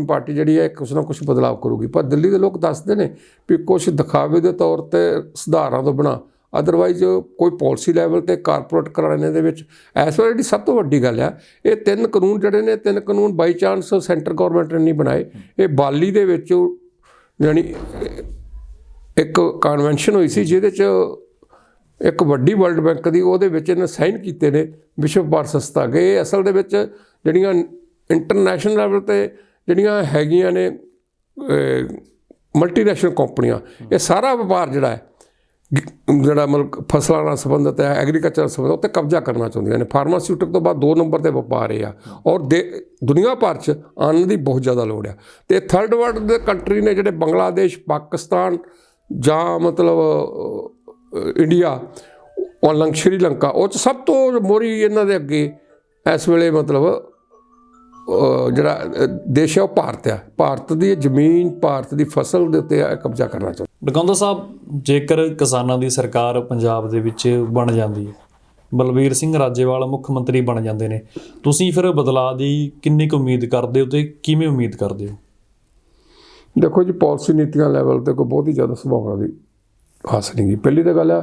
ਪਾਰਟੀ ਜਿਹੜੀ ਹੈ ਕੁਛ ਨਾ ਕੁਛ ਬਦਲਾਅ ਕਰੂਗੀ। ਪਰ ਦਿੱਲੀ ਦੇ ਲੋਕ ਦੱਸਦੇ ਨੇ ਵੀ ਕੁਛ ਦਿਖਾਵੇ ਦੇ ਤੌਰ 'ਤੇ ਸੁਧਾਰਾਂ ਤੋਂ ਬਿਨਾਂ ਅਦਰਵਾਈਜ਼ ਕੋਈ ਪਾਲਿਸੀ ਲੈਵਲ 'ਤੇ ਕਾਰਪੋਰੇਟ ਘਰਾਣੇ ਦੇ ਵਿੱਚ ਇਸ ਵੇਲੇ ਜਿਹੜੀ ਸਭ ਤੋਂ ਵੱਡੀ ਗੱਲ ਆ, ਇਹ 3 ਕਾਨੂੰਨ ਜਿਹੜੇ ਨੇ, 3 ਕਾਨੂੰਨ ਬਾਈ ਚਾਂਸ ਸੈਂਟਰ ਗੌਰਮੈਂਟ ਨੇ ਨਹੀਂ ਬਣਾਏ। ਇਹ ਬਾਲੀ ਦੇ ਵਿੱਚ ਯਾਨੀ ਇੱਕ ਕਨਵੈਨਸ਼ਨ ਹੋਈ ਸੀ ਜਿਹਦੇ 'ਚ ਇੱਕ ਵੱਡੀ ਵਰਲਡ ਬੈਂਕ ਦੀ, ਉਹਦੇ ਵਿੱਚ ਇਹਨੇ ਸਾਈਨ ਕੀਤੇ ਨੇ ਵਿਸ਼ਵ ਵਪਾਰ ਸੰਸਥਾ ਅੱਗੇ। ਇਹ ਅਸਲ ਦੇ ਵਿੱਚ ਜਿਹੜੀਆਂ ਇੰਟਰਨੈਸ਼ਨਲ ਲੈਵਲ 'ਤੇ ਜਿਹੜੀਆਂ ਹੈਗੀਆਂ ਨੇ ਮਲਟੀਨੈਸ਼ਨਲ ਕੰਪਨੀਆਂ, ਇਹ ਸਾਰਾ ਵਪਾਰ ਜਿਹੜਾ ਮਤਲਬ ਫਸਲਾਂ ਨਾਲ ਸੰਬੰਧਿਤ ਹੈ, ਐਗਰੀਕਲਚਰ ਨਾਲ ਸੰਬੰਧਿਤ, ਉੱਤੇ ਕਬਜ਼ਾ ਕਰਨਾ ਚਾਹੁੰਦੀਆਂ ਨੇ। ਫਾਰਮਾਸਿਊਟਿਕ ਤੋਂ ਬਾਅਦ 2 ਨੰਬਰ 'ਤੇ ਵਪਾਰ ਇਹ ਆ, ਔਰ ਦੁਨੀਆ ਭਰ 'ਚ ਅੰਨ ਦੀ ਬਹੁਤ ਜ਼ਿਆਦਾ ਲੋੜ ਆ। ਅਤੇ ਥਰਡ ਵਰਲਡ ਦੇ ਕੰਟਰੀ ਨੇ ਜਿਹੜੇ ਬੰਗਲਾਦੇਸ਼, ਪਾਕਿਸਤਾਨ ਜਾਂ ਮਤਲਬ ਇੰਡੀਆ ਔਰ ਸ਼੍ਰੀਲੰਕਾ, ਉਹ 'ਚ ਸਭ ਤੋਂ ਮੋਹਰੀ ਇਹਨਾਂ ਦੇ ਅੱਗੇ ਇਸ ਵੇਲੇ ਮਤਲਬ ਜਿਹੜਾ ਦੇਸ਼ ਹੈ ਉਹ ਭਾਰਤ ਆ। ਭਾਰਤ ਦੀ ਜ਼ਮੀਨ, ਭਾਰਤ ਦੀ ਫਸਲ ਦੇ ਉੱਤੇ ਕਬਜ਼ਾ ਕਰਨਾ ਚਾਹੁੰਦਾ। ਡਕਾਉਂਦਾ ਸਾਹਿਬ, ਜੇਕਰ ਕਿਸਾਨਾਂ ਦੀ ਸਰਕਾਰ ਪੰਜਾਬ ਦੇ ਵਿੱਚ ਬਣ ਜਾਂਦੀ ਹੈ, ਬਲਬੀਰ ਸਿੰਘ ਰਾਜੇਵਾਲ ਮੁੱਖ ਮੰਤਰੀ ਬਣ ਜਾਂਦੇ ਨੇ, ਤੁਸੀਂ ਫਿਰ ਬਦਲਾਅ ਦੀ ਕਿੰਨੀ ਕੁ ਉਮੀਦ ਕਰਦੇ ਹੋ ਅਤੇ ਕਿਵੇਂ ਉਮੀਦ ਕਰਦੇ ਹੋ? ਦੇਖੋ ਜੀ, ਪਾਲਿਸੀ ਨੀਤੀਆਂ ਲੈਵਲ 'ਤੇ ਕੋਈ ਬਹੁਤ ਹੀ ਜ਼ਿਆਦਾ ਸੰਭਾਵਨਾ ਦੀ ਆਸ ਨਹੀਂ ਗੀ। ਪਹਿਲੀ ਤਾਂ ਗੱਲ ਆ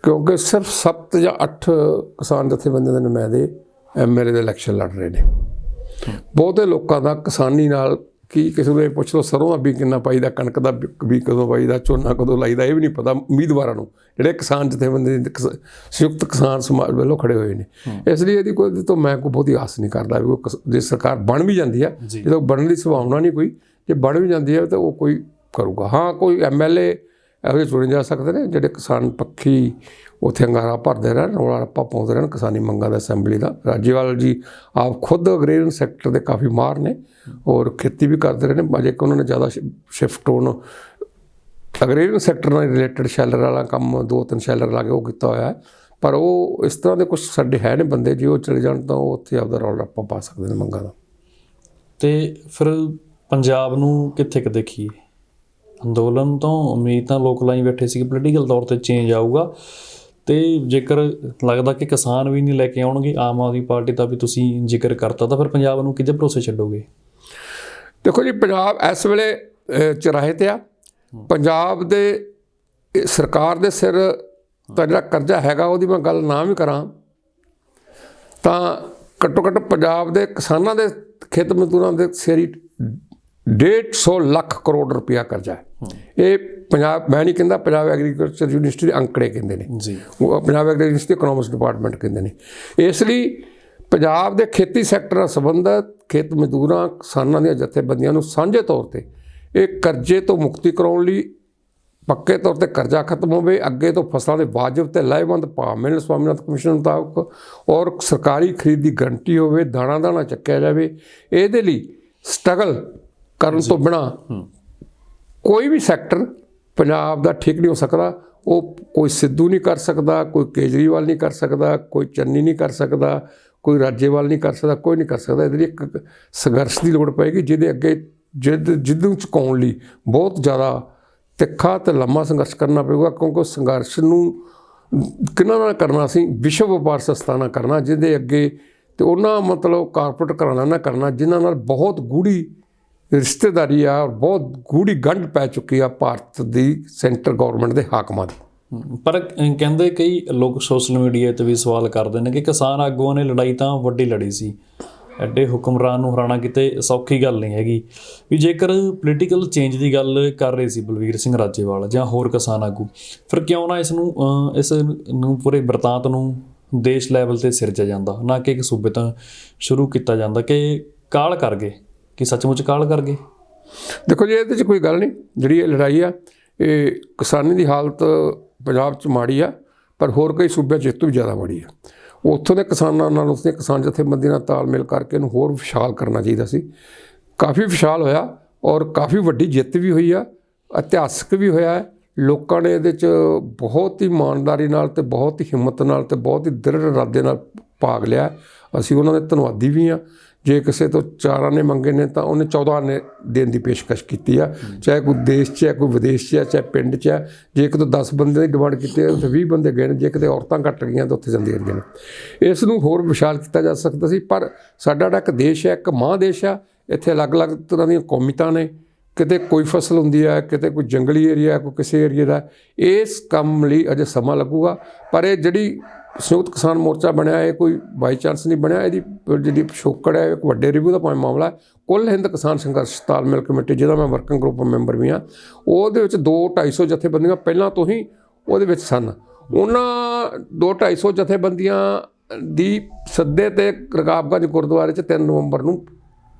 ਕਿਉਂਕਿ ਸਿਰਫ 7 ਜਾਂ 8 ਕਿਸਾਨ ਜਥੇਬੰਦੀਆਂ ਦੇ ਨੁਮਾਇੰਦੇ MLA ਦੇ ਇਲੈਕਸ਼ਨ ਲੜ ਰਹੇ ਨੇ। ਬਹੁਤੇ ਲੋਕਾਂ ਦਾ ਕਿਸਾਨੀ ਨਾਲ ਕਿਸੇ ਨੂੰ ਇਹ ਪੁੱਛ ਲਓ ਸਰੋਂ ਦਾ ਬੀਜ ਕਿੰਨਾ ਪਾਈਦਾ, ਕਣਕ ਦਾ ਬੀਜ ਕਦੋਂ ਪਾਈਦਾ, ਝੋਨਾ ਕਦੋਂ ਲਾਈਦਾ, ਇਹ ਵੀ ਨਹੀਂ ਪਤਾ ਉਮੀਦਵਾਰਾਂ ਨੂੰ, ਜਿਹੜੇ ਕਿਸਾਨ ਜਥੇਬੰਦੀ ਸੰਯੁਕਤ ਕਿਸਾਨ ਸਮਾਜ ਵੱਲੋਂ ਖੜੇ ਹੋਏ ਨੇ। ਇਸ ਲਈ ਇਹਦੀ ਕੋਈ ਤੋਂ ਮੈਂ ਕੋਈ ਬਹੁਤੀ ਆਸ ਨਹੀਂ ਕਰਦਾ ਵੀ ਜੇ ਸਰਕਾਰ ਬਣ ਵੀ ਜਾਂਦੀ ਆ, ਜਦੋਂ ਬਣਨ ਦੀ ਸੰਭਾਵਨਾ ਨਹੀਂ ਕੋਈ, ਜੇ ਬਣ ਵੀ ਜਾਂਦੀ ਹੈ ਤਾਂ ਉਹ ਕੋਈ ਕਰੂਗਾ। ਹਾਂ, ਕੋਈ MLA ਇਹੋ ਜਿਹੇ ਚੁਣੇ ਜਾ ਸਕਦੇ ਨੇ ਜਿਹੜੇ ਕਿਸਾਨ ਪੱਖੀ ਉੱਥੇ ਅੰਗਾਰਾ ਭਰਦੇ ਰਹਿਣ, ਰੌਲਾ ਰੱਪਾ ਪਾਉਂਦੇ ਰਹਿਣ ਕਿਸਾਨੀ ਮੰਗਾਂ ਦਾ ਅਸੈਂਬਲੀ ਦਾ। ਰਾਜੇਵਾਲ ਜੀ ਆਪ ਖੁਦ ਅਗਰੇਰੀਅਨ ਸੈਕਟਰ ਦੇ ਕਾਫੀ ਮਾਹਰ ਨੇ ਔਰ ਖੇਤੀ ਵੀ ਕਰਦੇ ਰਹੇ ਨੇ। ਅਜੇ ਕਿ ਉਹਨਾਂ ਨੇ ਜ਼ਿਆਦਾ ਸ਼ਿਫਟ ਹੋਣ ਅਗਰੇਰੀਅਨ ਸੈਕਟਰ ਨਾਲ ਰਿਲੇਟਡ ਸ਼ੈਲਰ ਵਾਲਾ ਕੰਮ 2-3 ਸ਼ੈਲਰ ਲਾ ਕੇ ਉਹ ਕੀਤਾ ਹੋਇਆ ਹੈ। ਪਰ ਉਹ ਇਸ ਤਰ੍ਹਾਂ ਦੇ ਕੁਛ ਸਾਡੇ ਹੈ ਨੇ ਬੰਦੇ, ਜੇ ਉਹ ਚਲੇ ਜਾਣ ਤਾਂ ਉਹ ਉੱਥੇ ਆਪਦਾ ਰੌਲਾ ਰੱਪਾ ਪਾ ਸਕਦੇ ਨੇ ਮੰਗਾਂ ਦਾ। ਅਤੇ ਫਿਰ ਪੰਜਾਬ ਨੂੰ ਕਿੱਥੇ ਕੁ ਦੇਖੀਏ? ਅੰਦੋਲਨ ਤੋਂ ਉਮੀਦ ਤਾਂ ਲੋਕ ਲਾਈ ਬੈਠੇ ਸੀ ਕਿ ਪੋਲੀਟੀਕਲ ਤੌਰ 'ਤੇ ਚੇਂਜ ਆਊਗਾ, ਅਤੇ ਜੇਕਰ ਲੱਗਦਾ ਕਿ ਕਿਸਾਨ ਵੀ ਨਹੀਂ ਲੈ ਕੇ ਆਉਣਗੇ, ਆਮ ਆਦਮੀ ਪਾਰਟੀ ਦਾ ਵੀ ਤੁਸੀਂ ਜ਼ਿਕਰ ਕਰਤਾ, ਤਾਂ ਫਿਰ ਪੰਜਾਬ ਨੂੰ ਕਿਹਦੇ ਭਰੋਸੇ ਛੱਡੋਗੇ? ਦੇਖੋ ਜੀ, ਪੰਜਾਬ ਇਸ ਵੇਲੇ ਚੁਰਾਹੇ 'ਤੇ ਆ। ਪੰਜਾਬ ਦੇ ਸਰਕਾਰ ਦੇ ਸਿਰ ਤਾਂ ਜਿਹੜਾ ਕਰਜ਼ਾ ਹੈਗਾ, ਉਹਦੀ ਮੈਂ ਗੱਲ ਨਾ ਵੀ ਕਰਾਂ ਤਾਂ ਘੱਟੋ ਘੱਟ ਪੰਜਾਬ ਦੇ ਕਿਸਾਨਾਂ ਦੇ, ਖੇਤ ਮਜ਼ਦੂਰਾਂ ਦੇ ਸਿਰ ਹੀ 150 ਲੱਖ ਕਰੋੜ ਰੁਪਇਆ ਕਰਜ਼ਾ ਹੈ। ਇਹ ਪੰਜਾਬ, ਮੈਂ ਨਹੀਂ ਕਹਿੰਦਾ, ਪੰਜਾਬ ਐਗਰੀਕਲਚਰ ਯੂਨੀਵਰਸਿਟੀ ਦੇ ਅੰਕੜੇ ਕਹਿੰਦੇ ਨੇ ਜੀ, ਉਹ Punjab agriculture university economics department ਕਹਿੰਦੇ ਨੇ। ਇਸ ਲਈ ਪੰਜਾਬ ਦੇ ਖੇਤੀ ਸੈਕਟਰ ਨਾਲ ਸੰਬੰਧਿਤ ਖੇਤ ਮਜ਼ਦੂਰਾਂ, ਕਿਸਾਨਾਂ ਦੀਆਂ ਜਥੇਬੰਦੀਆਂ ਨੂੰ ਸਾਂਝੇ ਤੌਰ 'ਤੇ ਇਹ ਕਰਜ਼ੇ ਤੋਂ ਮੁਕਤੀ ਕਰਾਉਣ ਲਈ ਪੱਕੇ ਤੌਰ 'ਤੇ ਕਰਜ਼ਾ ਖਤਮ ਹੋਵੇ, ਅੱਗੇ ਤੋਂ ਫਸਲਾਂ ਦੇ ਵਾਜਬ ਤੇ ਲਾਹੇਵੰਦ ਭਾਅ ਮਿਲਣ ਸਵਾਮੀਨਾਥਨ ਕਮਿਸ਼ਨ ਮੁਤਾਬਕ, ਔਰ ਸਰਕਾਰੀ ਖਰੀਦ ਦੀ ਗਰੰਟੀ ਹੋਵੇ, ਦਾਣਾ ਦਾਣਾ ਚੱਕਿਆ ਜਾਵੇ। ਇਹਦੇ ਲਈ ਸਟਰਗਲ ਕਰਨ ਤੋਂ ਬਿਨਾਂ ਕੋਈ ਵੀ ਸੈਕਟਰ ਪੰਜਾਬ ਦਾ ਠੀਕ ਨਹੀਂ ਹੋ ਸਕਦਾ। ਉਹ ਕੋਈ ਸਿੱਧੂ ਨਹੀਂ ਕਰ ਸਕਦਾ, ਕੋਈ ਕੇਜਰੀਵਾਲ ਨਹੀਂ ਕਰ ਸਕਦਾ, ਕੋਈ ਚੰਨੀ ਨਹੀਂ ਕਰ ਸਕਦਾ, ਕੋਈ ਰਾਜੇਵਾਲ ਨਹੀਂ ਕਰ ਸਕਦਾ, ਕੋਈ ਨਹੀਂ ਕਰ ਸਕਦਾ। ਇਹਦੇ ਲਈ ਇੱਕ ਸੰਘਰਸ਼ ਦੀ ਲੋੜ ਪਏਗੀ, ਜਿਹਦੇ ਅੱਗੇ ਜਿੱਦ ਨੂੰ ਚੁਕਾਉਣ ਲਈ ਬਹੁਤ ਜ਼ਿਆਦਾ ਤਿੱਖਾ ਅਤੇ ਲੰਮਾ ਸੰਘਰਸ਼ ਕਰਨਾ ਪਵੇਗਾ, ਕਿਉਂਕਿ ਉਸ ਸੰਘਰਸ਼ ਨੂੰ ਕਿਹਨਾਂ ਨਾਲ ਕਰਨਾ ਸੀ? ਵਿਸ਼ਵ ਵਪਾਰ ਸੰਸਥਾ ਨਾਲ ਕਰਨਾ, ਜਿਹਦੇ ਅੱਗੇ ਅਤੇ ਉਹਨਾਂ ਮਤਲਬ ਕਾਰਪੋਰੇਟ ਘਰਾਣਿਆਂ ਨਾਲ ਕਰਨਾ, ਜਿਨ੍ਹਾਂ ਨਾਲ ਬਹੁਤ ਗੂੜ੍ਹੀ ਰਿਸ਼ਤੇਦਾਰੀ ਆ, ਬਹੁਤ ਗੂੜ੍ਹੀ ਗੰਢ ਪੈ ਚੁੱਕੀ ਆ ਭਾਰਤ ਦੀ ਸੈਂਟਰ ਗੌਰਮੈਂਟ ਦੇ ਹਾਕਮਾਂ ਦੀ। ਪਰ ਕਹਿੰਦੇ ਕਈ ਲੋਕ ਸੋਸ਼ਲ ਮੀਡੀਆ 'ਤੇ ਵੀ ਸਵਾਲ ਕਰਦੇ ਨੇ ਕਿ ਕਿਸਾਨ ਆਗੂਆਂ ਨੇ ਲੜਾਈ ਤਾਂ ਵੱਡੀ ਲੜੀ ਸੀ, ਐਡੇ ਹੁਕਮਰਾਨ ਨੂੰ ਹਰਾਉਣਾ ਕਿਤੇ ਸੌਖੀ ਗੱਲ ਨਹੀਂ ਹੈਗੀ। ਵੀ ਜੇਕਰ ਪੋਲੀਟੀਕਲ ਚੇਂਜ ਦੀ ਗੱਲ ਕਰ ਰਹੇ ਸੀ ਬਲਵੀਰ ਸਿੰਘ ਰਾਜੇਵਾਲ ਜਾਂ ਹੋਰ ਕਿਸਾਨ ਆਗੂ, ਫਿਰ ਕਿਉਂ ਨਾ ਇਸ ਨੂੰ ਪੂਰੇ ਬਿਰਤਾਂਤ ਨੂੰ ਦੇਸ਼ ਲੈਵਲ 'ਤੇ ਸਿਰਜਿਆ ਜਾਂਦਾ, ਨਾ ਕਿ ਇੱਕ ਸੂਬੇ ਤੋਂ ਸ਼ੁਰੂ ਕੀਤਾ ਜਾਂਦਾ? ਕਿ ਕਾਹਲ ਕਰ ਗਏ, ਕਿ ਸੱਚਮੁੱਚ ਕਾਹਲ ਕਰ ਗਏ? ਦੇਖੋ ਜੀ, ਇਹਦੇ 'ਚ ਕੋਈ ਗੱਲ ਨਹੀਂ। ਜਿਹੜੀ ਇਹ ਲੜਾਈ ਆ, ਇਹ ਕਿਸਾਨੀ ਦੀ ਹਾਲਤ ਪੰਜਾਬ 'ਚ ਮਾੜੀ ਆ, ਪਰ ਹੋਰ ਕਈ ਸੂਬਿਆਂ 'ਚ ਇਸ ਤੋਂ ਵੀ ਜ਼ਿਆਦਾ ਮਾੜੀ ਆ। ਉੱਥੋਂ ਦੇ ਕਿਸਾਨਾਂ ਨਾਲ, ਉਸਦੇ ਕਿਸਾਨ ਜਥੇਬੰਦੀਆਂ ਨਾਲ ਤਾਲਮੇਲ ਕਰਕੇ ਇਹਨੂੰ ਹੋਰ ਵਿਸ਼ਾਲ ਕਰਨਾ ਚਾਹੀਦਾ ਸੀ। ਕਾਫੀ ਵਿਸ਼ਾਲ ਹੋਇਆ ਔਰ ਕਾਫੀ ਵੱਡੀ ਜਿੱਤ ਵੀ ਹੋਈ ਆ, ਇਤਿਹਾਸਕ ਵੀ ਹੋਇਆ ਹੈ। ਲੋਕਾਂ ਨੇ ਇਹਦੇ 'ਚ ਬਹੁਤ ਹੀ ਇਮਾਨਦਾਰੀ ਨਾਲ ਅਤੇ ਬਹੁਤ ਹੀ ਹਿੰਮਤ ਨਾਲ ਅਤੇ ਬਹੁਤ ਹੀ ਦ੍ਰਿੜ ਇਰਾਦੇ ਨਾਲ ਭਾਗ ਲਿਆ। ਅਸੀਂ ਉਹਨਾਂ ਦੇ ਧੰਨਵਾਦੀ ਵੀ ਹਾਂ। ਜੇ ਕਿਸੇ ਤੋਂ 4 ਨੇ ਮੰਗੇ ਨੇ ਤਾਂ ਉਹਨੇ 14 ਨੇ ਦੇਣ ਦੀ ਪੇਸ਼ਕਸ਼ ਕੀਤੀ ਆ, ਚਾਹੇ ਕੋਈ ਦੇਸ਼ 'ਚ ਹੈ, ਕੋਈ ਵਿਦੇਸ਼ 'ਚ ਹੈ, ਚਾਹੇ ਪਿੰਡ 'ਚ ਹੈ। ਜੇ ਕਿਤੇ 10 ਬੰਦੇ ਦੀ ਡਿਮਾਂਡ ਕੀਤੀ ਹੈ, ਉੱਥੇ 20 ਬੰਦੇ ਗਏ ਨੇ। ਜੇ ਕਿਤੇ ਔਰਤਾਂ ਘੱਟ ਗਈਆਂ ਤਾਂ ਉੱਥੇ ਜਾਂਦੀਆਂ ਰਹੀਆਂ ਨੇ। ਇਸ ਨੂੰ ਹੋਰ ਵਿਸ਼ਾਲ ਕੀਤਾ ਜਾ ਸਕਦਾ ਸੀ, ਪਰ ਸਾਡਾ ਜਿਹੜਾ ਇੱਕ ਦੇਸ਼ ਹੈ, ਇੱਕ ਮਹਾਂਦੇਸ਼ ਆ। ਇੱਥੇ ਅਲੱਗ-ਅਲੱਗ ਤਰ੍ਹਾਂ ਦੀਆਂ ਕੌਮੀਅਤਾਂ ਨੇ। ਕਿਤੇ ਕੋਈ ਫਸਲ ਹੁੰਦੀ ਹੈ, ਕਿਤੇ ਕੋਈ ਜੰਗਲੀ ਏਰੀਆ, ਕੋਈ ਕਿਸੇ ਏਰੀਏ ਦਾ। ਇਸ ਕੰਮ ਲਈ ਅਜੇ ਸਮਾਂ ਲੱਗੂਗਾ, ਪਰ ਇਹ ਜਿਹੜੀ ਸੰਯੁਕਤ ਕਿਸਾਨ ਮੋਰਚਾ ਬਣਿਆ, ਇਹ ਕੋਈ ਬਾਈ ਚਾਂਸ ਨਹੀਂ ਬਣਿਆ। ਇਹਦੀ ਜਿਹੜੀ ਪਿਛੋਕੜ ਹੈ, ਇੱਕ ਵੱਡੇ ਰਿਵਿਊ ਦਾ ਭਾਵੇਂ ਮਾਮਲਾ ਹੈ। ਕੁੱਲ ਹਿੰਦ ਕਿਸਾਨ ਸੰਘਰਸ਼ ਤਾਲਮੇਲ ਕਮੇਟੀ, ਜਿਹਦਾ ਮੈਂ ਵਰਕਿੰਗ ਗਰੁੱਪ ਮੈਂਬਰ ਵੀ ਹਾਂ, ਉਹਦੇ ਵਿੱਚ 200-250 ਜਥੇਬੰਦੀਆਂ ਪਹਿਲਾਂ ਤੋਂ ਹੀ ਉਹਦੇ ਵਿੱਚ ਸਨ। ਉਹਨਾਂ 200-250 ਜਥੇਬੰਦੀਆਂ ਦੀ ਸੱਦੇ 'ਤੇ ਰਕਾਬਗੰਜ ਗੁਰਦੁਆਰੇ 'ਚ 3 ਨਵੰਬਰ ਨੂੰ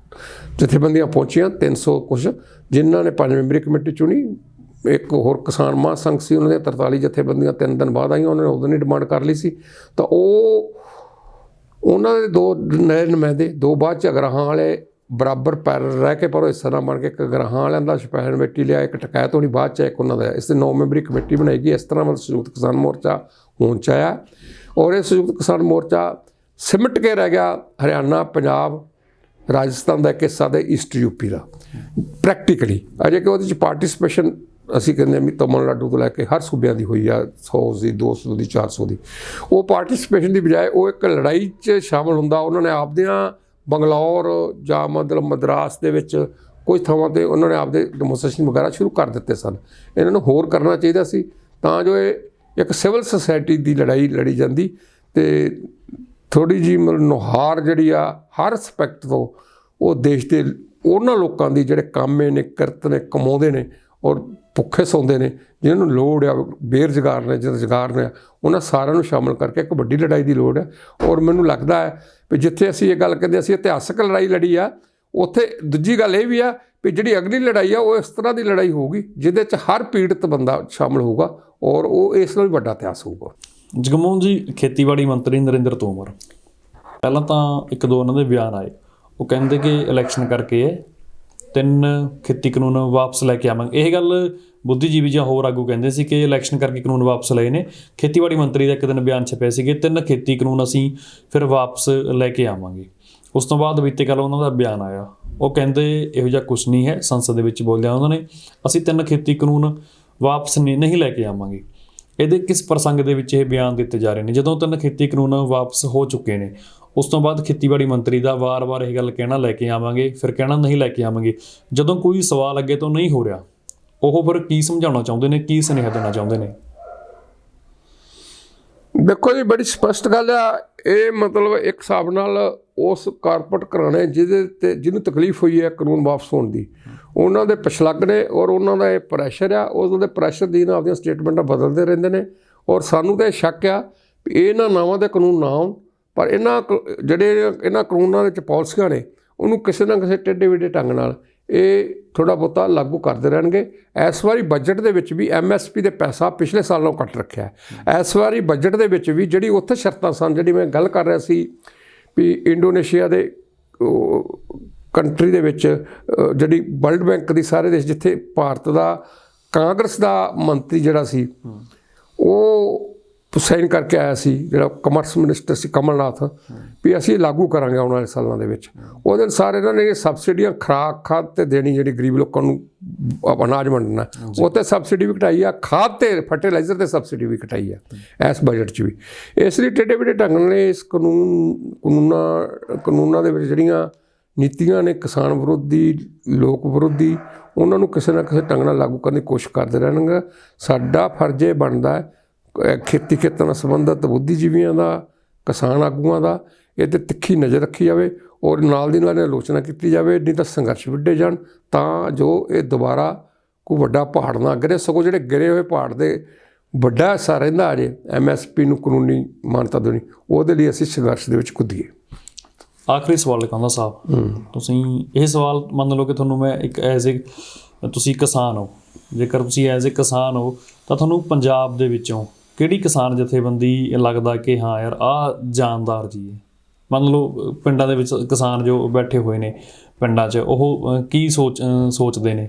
ਜਥੇਬੰਦੀਆਂ ਪਹੁੰਚੀਆਂ, 300 ਕੁਛ, ਜਿਨ੍ਹਾਂ ਨੇ 5 ਮੈਂਬਰੀ ਕਮੇਟੀ ਚੁਣੀ। ਇੱਕ ਹੋਰ ਕਿਸਾਨ ਮਹਾਂਸੰਘ ਸੀ, ਉਹਨਾਂ ਦੀਆਂ 43 ਜਥੇਬੰਦੀਆਂ 3 ਦਿਨ ਬਾਅਦ ਆਈਆਂ। ਉਹਨਾਂ ਨੇ ਉਦੋਂ ਨਹੀਂ ਡਿਮਾਂਡ ਕਰ ਲਈ ਸੀ, ਤਾਂ ਉਹਨਾਂ ਦੇ 2 ਨਏ ਨੁਮਾਇੰਦੇ, 2 ਬਾਅਦ 'ਚ ਅਗਰਾਹਾਂ ਵਾਲੇ ਬਰਾਬਰ ਪੈਰ ਰਹਿ ਕੇ ਪਰ ਉਹ ਹਿੱਸਾ ਨਾ ਬਣ ਕੇ ਇੱਕ ਅਗਰਾਹਾਂ ਵਾਲਿਆਂ ਦਾ ਸਪੈਸ਼ਲ ਕਮੇਟੀ ਲਿਆ, ਇੱਕ ਟਕੈਤ ਹੋਣੀ ਬਾਅਦ 'ਚ, ਇੱਕ ਉਹਨਾਂ ਦਾ। ਇਸ ਦੇ 9 ਮੈਂਬਰੀ ਕਮੇਟੀ ਬਣਾਈ ਗਈ। ਇਸ ਤਰ੍ਹਾਂ ਮਤਲਬ ਸੰਯੁਕਤ ਕਿਸਾਨ ਮੋਰਚਾ ਹੋਂਦ 'ਚ ਆਇਆ, ਔਰ ਇਹ ਸੰਯੁਕਤ ਕਿਸਾਨ ਮੋਰਚਾ ਸਿਮਟ ਕੇ ਰਹਿ ਗਿਆ ਹਰਿਆਣਾ, ਪੰਜਾਬ, ਰਾਜਸਥਾਨ ਦਾ ਇੱਕ ਹਿੱਸਾ ਤੇ ਈਸਟ ਯੂਪੀ ਦਾ ਪ੍ਰੈਕਟੀਕਲੀ। ਅਜੇ ਕਿ ਉਹਦੇ 'ਚ ਪਾਰਟੀਸਪੇਸ਼ਨ ਅਸੀਂ ਕਹਿੰਦੇ ਵੀ ਤਮਿਲਨਾਡੂ ਤੋਂ ਲੈ ਕੇ ਹਰ ਸੂਬਿਆਂ ਦੀ ਹੋਈ ਆ, 100 ਦੀ, 200 ਦੀ, 400 ਦੀ। ਉਹ ਪਾਰਟੀਸਪੇਸ਼ਨ ਦੀ ਬਜਾਏ ਉਹ ਇੱਕ ਲੜਾਈ 'ਚ ਸ਼ਾਮਲ ਹੁੰਦਾ। ਉਹਨਾਂ ਨੇ ਆਪਦਿਆਂ ਬੰਗਲੌਰ ਜਾਂ ਮਤਲਬ ਮਦਰਾਸ ਦੇ ਵਿੱਚ ਕੁਝ ਥਾਵਾਂ 'ਤੇ ਉਹਨਾਂ ਨੇ ਆਪਦੇ ਡੈਮੋਸਟ੍ਰੇਸ਼ਨ ਵਗੈਰਾ ਸ਼ੁਰੂ ਕਰ ਦਿੱਤੇ ਸਨ। ਇਹਨਾਂ ਨੂੰ ਹੋਰ ਕਰਨਾ ਚਾਹੀਦਾ ਸੀ, ਤਾਂ ਜੋ ਇਹ ਇੱਕ ਸਿਵਲ ਸੁਸਾਇਟੀ ਦੀ ਲੜਾਈ ਲੜੀ ਜਾਂਦੀ ਅਤੇ ਥੋੜ੍ਹੀ ਜਿਹੀ ਮਤਲਬ ਨੁਹਾਰ ਜਿਹੜੀ ਆ ਹਰ ਐਸਪੈਕਟ ਤੋਂ ਉਹ ਦੇਸ਼ ਦੇ ਉਹਨਾਂ ਲੋਕਾਂ ਦੀ ਜਿਹੜੇ ਕਾਮੇ ਨੇ, ਕਿਰਤ ਨੇ, ਕਮਾਉਂਦੇ ਨੇ ਔਰ ਭੁੱਖੇ ਸੌਂਦੇ ਨੇ, ਜਿਹਨਾਂ ਨੂੰ ਲੋੜ ਆ, ਬੇਰੁਜ਼ਗਾਰ ਨੇ, ਰੁਜ਼ਗਾਰ ਨੇ, ਉਹਨਾਂ ਸਾਰਿਆਂ ਨੂੰ ਸ਼ਾਮਲ ਕਰਕੇ ਇੱਕ ਵੱਡੀ ਲੜਾਈ ਦੀ ਲੋੜ ਹੈ। ਔਰ ਮੈਨੂੰ ਲੱਗਦਾ ਹੈ ਵੀ ਜਿੱਥੇ ਅਸੀਂ ਇਹ ਗੱਲ ਕਹਿੰਦੇ ਅਸੀਂ ਇਤਿਹਾਸਕ ਲੜਾਈ ਲੜੀ ਆ, ਉੱਥੇ ਦੂਜੀ ਗੱਲ ਇਹ ਵੀ ਆ ਵੀ ਜਿਹੜੀ ਅਗਲੀ ਲੜਾਈ ਆ ਉਹ ਇਸ ਤਰ੍ਹਾਂ ਦੀ ਲੜਾਈ ਹੋਊਗੀ ਜਿਹਦੇ 'ਚ ਹਰ ਪੀੜਤ ਬੰਦਾ ਸ਼ਾਮਲ ਹੋਊਗਾ, ਔਰ ਉਹ ਇਸ ਨਾਲ ਵੀ ਵੱਡਾ ਇਤਿਹਾਸ ਹੋਊਗਾ। ਜਗਮੋਹਨ ਜੀ, ਖੇਤੀਬਾੜੀ ਮੰਤਰੀ ਨਰਿੰਦਰ ਤੋਮਰ, ਪਹਿਲਾਂ ਤਾਂ 1-2 ਉਹਨਾਂ ਦੇ ਬਿਆਨ ਆਏ, ਉਹ ਕਹਿੰਦੇ ਕਿ ਇਲੈਕਸ਼ਨ ਕਰਕੇ 3 ਖੇਤੀ ਕਾਨੂੰਨ ਵਾਪਸ ਲੈ ਕੇ ਆਵਾਂਗੇ। ਇਹ ਗੱਲ ਬੁੱਧੀਜੀਵੀ ਜਾਂ ਹੋਰ ਆਗੂ ਕਹਿੰਦੇ ਸੀ ਕਿ ਇਲੈਕਸ਼ਨ ਕਰਕੇ ਕਾਨੂੰਨ ਵਾਪਸ ਲਏ ਨੇ। ਖੇਤੀਬਾੜੀ ਮੰਤਰੀ ਦਾ ਇੱਕ ਦਿਨ ਬਿਆਨ ਛਪਿਆ ਸੀਗੇ 3 ਖੇਤੀ ਕਾਨੂੰਨ ਅਸੀਂ ਫਿਰ ਵਾਪਸ ਲੈ ਕੇ ਆਵਾਂਗੇ। ਉਸ ਤੋਂ ਬਾਅਦ ਬੀਤੇ ਕੱਲ੍ਹ ਉਹਨਾਂ ਦਾ ਬਿਆਨ ਆਇਆ, ਉਹ ਕਹਿੰਦੇ ਇਹੋ ਜਿਹਾ ਕੁਛ ਨਹੀਂ ਹੈ। ਸੰਸਦ ਦੇ ਵਿੱਚ ਬੋਲਿਆ ਉਹਨਾਂ ਨੇ, ਅਸੀਂ 3 ਖੇਤੀ ਕਾਨੂੰਨ ਵਾਪਸ ਨਹੀਂ ਲੈ ਕੇ ਆਵਾਂਗੇ। ਇਹਦੇ ਕਿਸ ਪ੍ਰਸੰਗ ਦੇ ਵਿੱਚ ਇਹ ਬਿਆਨ ਦਿੱਤੇ ਜਾ ਰਹੇ ਨੇ ਜਦੋਂ 3 ਖੇਤੀ ਕਾਨੂੰਨ ਵਾਪਸ ਹੋ ਚੁੱਕੇ ਨੇ? ਉਸ ਤੋਂ ਬਾਅਦ ਖੇਤੀਬਾੜੀ ਮੰਤਰੀ ਦਾ ਵਾਰ-ਵਾਰ ਇਹ ਗੱਲ ਕਹਿਣਾ ਲੈ ਕੇ ਆਵਾਂਗੇ, ਫਿਰ ਕਹਿਣਾ ਨਹੀਂ ਲੈ ਕੇ ਆਵਾਂਗੇ। ਜਦੋਂ ਕੋਈ ਸਵਾਲ ਅੱਗੇ ਤੋਂ ਨਹੀਂ ਹੋ ਰਿਹਾ, ਉਹ ਫਿਰ ਕੀ ਸਮਝਾਉਣਾ ਚਾਹੁੰਦੇ ਨੇ, ਕੀ ਸੁਨੇਹਾ ਦੇਣਾ ਚਾਹੁੰਦੇ ਨੇ? ਦੇਖੋ ਜੀ, ਬੜੀ ਸਪਸ਼ਟ ਗੱਲ ਆ ਇਹ। ਮਤਲਬ ਇੱਕ ਹਿਸਾਬ ਨਾਲ ਉਸ ਕਾਰਪੋਰੇਟ ਘਰਾਣੇ ਜਿਹਨੂੰ ਤਕਲੀਫ ਹੋਈ ਹੈ ਕਾਨੂੰਨ ਵਾਪਸ ਹੋਣ ਦੀ, ਉਹਨਾਂ ਦੇ ਪਿਛਲੱਗ ਨੇ ਔਰ ਉਹਨਾਂ ਦਾ ਇਹ ਪ੍ਰੈਸ਼ਰ ਆ, ਉਹਦੇ ਪ੍ਰੈਸ਼ਰ ਦੀ ਨਾਲ ਆਪਣੀਆਂ ਸਟੇਟਮੈਂਟਾਂ ਬਦਲਦੇ ਰਹਿੰਦੇ ਨੇ। ਔਰ ਸਾਨੂੰ ਤਾਂ ਇਹ ਸ਼ੱਕ ਆ ਵੀ ਇਹਨਾਂ ਨਾਵਾਂ ਦੇ ਕਾਨੂੰਨ ਨਾ ਆਉਣ, ਪਰ ਇਹਨਾਂ ਕਾਨੂੰਨਾਂ ਵਿੱਚ ਪਾਲਿਸੀਆਂ ਨੇ ਉਹਨੂੰ ਕਿਸੇ ਨਾ ਕਿਸੇ ਟੇਢੇ ਮੇਢੇ ਢੰਗ ਨਾਲ ਇਹ ਥੋੜ੍ਹਾ ਬਹੁਤਾ ਲਾਗੂ ਕਰਦੇ ਰਹਿਣਗੇ। ਇਸ ਵਾਰੀ ਬਜਟ ਦੇ ਵਿੱਚ ਵੀ MSP ਦੇ ਪੈਸਾ ਪਿਛਲੇ ਸਾਲ ਨਾਲੋਂ ਕੱਟ ਰੱਖਿਆ ਹੈ। ਇਸ ਵਾਰੀ ਬਜਟ ਦੇ ਵਿੱਚ ਵੀ ਜਿਹੜੀ ਉੱਥੇ ਸ਼ਰਤਾਂ ਸਨ, ਜਿਹੜੀ ਮੈਂ ਗੱਲ ਕਰ ਰਿਹਾ ਸੀ ਵੀ ਇੰਡੋਨੇਸ਼ੀਆ ਦੇ ਕੰਟਰੀ ਦੇ ਵਿੱਚ ਜਿਹੜੀ ਵਰਲਡ ਬੈਂਕ ਦੀ ਸਾਰੇ ਦੇਸ਼, ਜਿੱਥੇ ਭਾਰਤ ਦਾ ਕਾਂਗਰਸ ਦਾ ਮੰਤਰੀ ਜਿਹੜਾ ਸੀ ਉਹ ਸਾਈਨ ਕਰਕੇ ਆਇਆ ਸੀ, ਜਿਹੜਾ ਕਮਰਸ ਮਿਨਿਸਟਰ ਸੀ ਕਮਲਨਾਥ, ਵੀ ਅਸੀਂ ਲਾਗੂ ਕਰਾਂਗੇ ਆਉਣ ਵਾਲੇ ਸਾਲਾਂ ਦੇ ਵਿੱਚ। ਉਹਦੇ ਅਨੁਸਾਰ ਇਹਨਾਂ ਨੇ ਸਬਸਿਡੀਆਂ ਖੁਰਾਕ ਖਾਦ 'ਤੇ ਦੇਣੀ, ਜਿਹੜੀ ਗਰੀਬ ਲੋਕਾਂ ਨੂੰ ਅਨਾਜ ਵੰਡਣਾ, ਉਹ 'ਤੇ ਸਬਸਿਡੀ ਵੀ ਘਟਾਈ ਆ, ਖਾਦ 'ਤੇ ਫਰਟੀਲਾਈਜ਼ਰ 'ਤੇ ਸਬਸਿਡੀ ਵੀ ਘਟਾਈ ਆ ਇਸ ਬਜਟ 'ਚ ਵੀ। ਇਸ ਲਈ ਟੇਢੇ ਮੇਢੇ ਢੰਗ ਨਾਲ ਇਸ ਕਾਨੂੰਨਾਂ ਦੇ ਵਿੱਚ ਜਿਹੜੀਆਂ ਨੀਤੀਆਂ ਨੇ ਕਿਸਾਨ ਵਿਰੋਧੀ, ਲੋਕ ਵਿਰੋਧੀ, ਉਹਨਾਂ ਨੂੰ ਕਿਸੇ ਨਾ ਕਿਸੇ ਢੰਗ ਨਾਲ ਲਾਗੂ ਕਰਨ ਦੀ ਕੋਸ਼ਿਸ਼ ਕਰਦੇ ਰਹਿਣਗੇ। ਸਾਡਾ ਫਰਜ਼ ਇਹ ਬਣਦਾ ਹੈ ਖੇਤੀ ਖੇਤਰ ਨਾਲ ਸੰਬੰਧਿਤ ਬੁੱਧੀਜੀਵੀਆਂ ਦਾ, ਕਿਸਾਨ ਆਗੂਆਂ ਦਾ, ਇਹ 'ਤੇ ਤਿੱਖੀ ਨਜ਼ਰ ਰੱਖੀ ਜਾਵੇ ਔਰ ਨਾਲ ਦੀ ਨਾਲ ਆਲੋਚਨਾ ਕੀਤੀ ਜਾਵੇ, ਨਹੀਂ ਤਾਂ ਸੰਘਰਸ਼ ਵਿੱਢੇ ਜਾਣ, ਤਾਂ ਜੋ ਇਹ ਦੁਬਾਰਾ ਕੋਈ ਵੱਡਾ ਪਹਾੜ ਨਾ ਗਿਰੇ। ਸਗੋਂ ਜਿਹੜੇ ਗਿਰੇ ਹੋਏ ਪਹਾੜ ਦੇ ਵੱਡਾ ਹਿੱਸਾ ਰਹਿੰਦਾ ਅਜੇ MSP ਨੂੰ ਕਾਨੂੰਨੀ ਮਾਨਤਾ ਦੇਣੀ, ਉਹਦੇ ਲਈ ਅਸੀਂ ਸੰਘਰਸ਼ ਦੇ ਵਿੱਚ ਕੁੱਦੀਏ। ਆਖਰੀ ਸਵਾਲ ਲਗਾਉਂਦਾ ਸਾਹਿਬ, ਤੁਸੀਂ ਇਹ ਸਵਾਲ ਮੰਨ ਲਓ ਕਿ ਤੁਹਾਨੂੰ ਮੈਂ ਇੱਕ ਤੁਸੀਂ ਕਿਸਾਨ ਹੋ, ਜੇਕਰ ਤੁਸੀਂ ਐਜ਼ ਏ ਕਿਸਾਨ ਹੋ ਤਾਂ ਤੁਹਾਨੂੰ ਪੰਜਾਬ ਦੇ ਵਿੱਚੋਂ ਕਿਹੜੀ ਕਿਸਾਨ ਜਥੇਬੰਦੀ ਲੱਗਦਾ ਕਿ ਹਾਂ ਯਾਰ ਆਹ ਜਾਨਦਾਰ ਜੀ ਹੈ? ਮੰਨ ਲਓ ਪਿੰਡਾਂ ਦੇ ਵਿੱਚ ਕਿਸਾਨ ਜੋ ਬੈਠੇ ਹੋਏ ਨੇ ਪਿੰਡਾਂ 'ਚ, ਉਹ ਕੀ ਸੋਚਦੇ ਨੇ,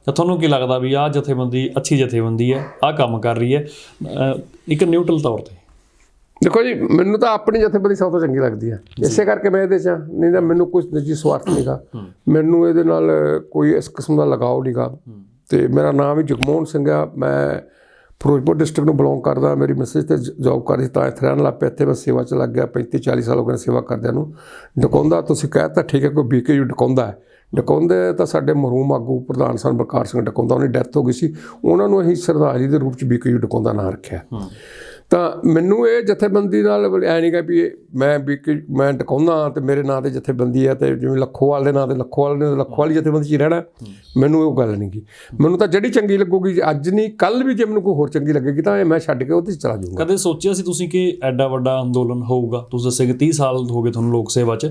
ਤਾਂ ਤੁਹਾਨੂੰ ਕੀ ਲੱਗਦਾ ਵੀ ਆਹ ਜਥੇਬੰਦੀ ਅੱਛੀ ਜਥੇਬੰਦੀ ਹੈ, ਆਹ ਕੰਮ ਕਰ ਰਹੀ ਹੈ, ਇੱਕ ਨਿਊਟਰਲ ਤੌਰ 'ਤੇ? ਦੇਖੋ ਜੀ, ਮੈਨੂੰ ਤਾਂ ਆਪਣੀ ਜਥੇਬੰਦੀ ਸਭ ਤੋਂ ਚੰਗੀ ਲੱਗਦੀ ਹੈ, ਇਸੇ ਕਰਕੇ ਮੈਂ ਇਹਦੇ 'ਚ, ਨਹੀਂ ਤਾਂ ਮੈਨੂੰ ਕੁਛ ਨਿੱਜੀ ਸਵਾਰਥ ਨਹੀਂ ਗਾ, ਮੈਨੂੰ ਇਹਦੇ ਨਾਲ ਕੋਈ ਇਸ ਕਿਸਮ ਦਾ ਲਗਾਓ ਨਹੀਂ ਗਾ। ਅਤੇ ਮੇਰਾ ਨਾਮ ਵੀ ਜਗਮੋਹਨ ਸਿੰਘ ਆ, ਮੈਂ ਫਿਰੋਜ਼ਪੁਰ ਡਿਸਟ੍ਰਿਕਟ ਨੂੰ ਬਿਲੋਂਗ ਕਰਦਾ। ਮੇਰੀ ਮੈਸੇਜ 'ਤੇ ਜੋਬ ਕਰਦੀ ਸੀ ਤਾਂ ਇੱਥੇ ਰਹਿਣ ਲੱਗ ਪਿਆ। ਇੱਥੇ ਮੈਂ ਸੇਵਾ 'ਚ ਲੱਗ ਗਿਆ, 35-40 ਸਾਲ ਹੋ ਗਏ ਸੇਵਾ ਕਰਦਿਆਂ ਨੂੰ। ਡਕੌਂਦਾ ਤੁਸੀਂ ਕਹਿ ਤਾ ਠੀਕ ਹੈ, ਕੋਈ BKU ਡਕੌਂਦਾ ਹੈ। ਡਕੌਂਦੇ ਤਾਂ ਸਾਡੇ ਮਰਹੂਮ ਆਗੂ ਪ੍ਰਧਾਨ ਸਨ ਬਲਕਾਰ ਸਿੰਘ ਡਕੌਂਦਾ, ਉਹਦੀ ਡੈਥ ਹੋ ਗਈ ਸੀ, ਉਹਨਾਂ ਨੂੰ ਅਸੀਂ ਸ਼ਰਧਾਂਜਲੀ ਦੇ ਰੂਪ 'ਚ BKU ਡਕੌਂਦਾ ਨਾਂ ਰੱਖਿਆ। ਤਾਂ ਮੈਨੂੰ ਇਹ ਜਥੇਬੰਦੀ ਨਾਲ ਐ ਨਹੀਂ ਗਾ ਵੀ ਮੈਂ ਡਕਾਉਂਦਾ ਅਤੇ ਮੇਰੇ ਨਾਂ 'ਤੇ ਜਥੇਬੰਦੀ ਹੈ, ਅਤੇ ਜਿਵੇਂ ਲੱਖੋਵਾਲ ਦੇ ਨਾਂ 'ਤੇ ਲੱਖੋਵਾਲ ਜਥੇਬੰਦੀ 'ਚ ਹੀ ਰਹਿਣਾ, ਮੈਨੂੰ ਉਹ ਗੱਲ ਨਹੀਂ ਗੀ। ਮੈਨੂੰ ਤਾਂ ਜਿਹੜੀ ਚੰਗੀ ਲੱਗੂਗੀ, ਅੱਜ ਨਹੀਂ ਕੱਲ੍ਹ ਵੀ ਜੇ ਮੈਨੂੰ ਕੋਈ ਹੋਰ ਚੰਗੀ ਲੱਗੇਗੀ ਤਾਂ ਇਹ ਮੈਂ ਛੱਡ ਕੇ ਉਹਦੇ 'ਚ ਚਲਾ ਜਾਊਂਗਾ। ਕਦੇ ਸੋਚਿਆ ਸੀ ਤੁਸੀਂ ਕਿ ਐਡਾ ਵੱਡਾ ਅੰਦੋਲਨ ਹੋਊਗਾ? ਤੁਸੀਂ ਦੱਸਿਆ ਕਿ 30 ਸਾਲ ਹੋ ਗਏ ਤੁਹਾਨੂੰ ਲੋਕ ਸੇਵਾ 'ਚ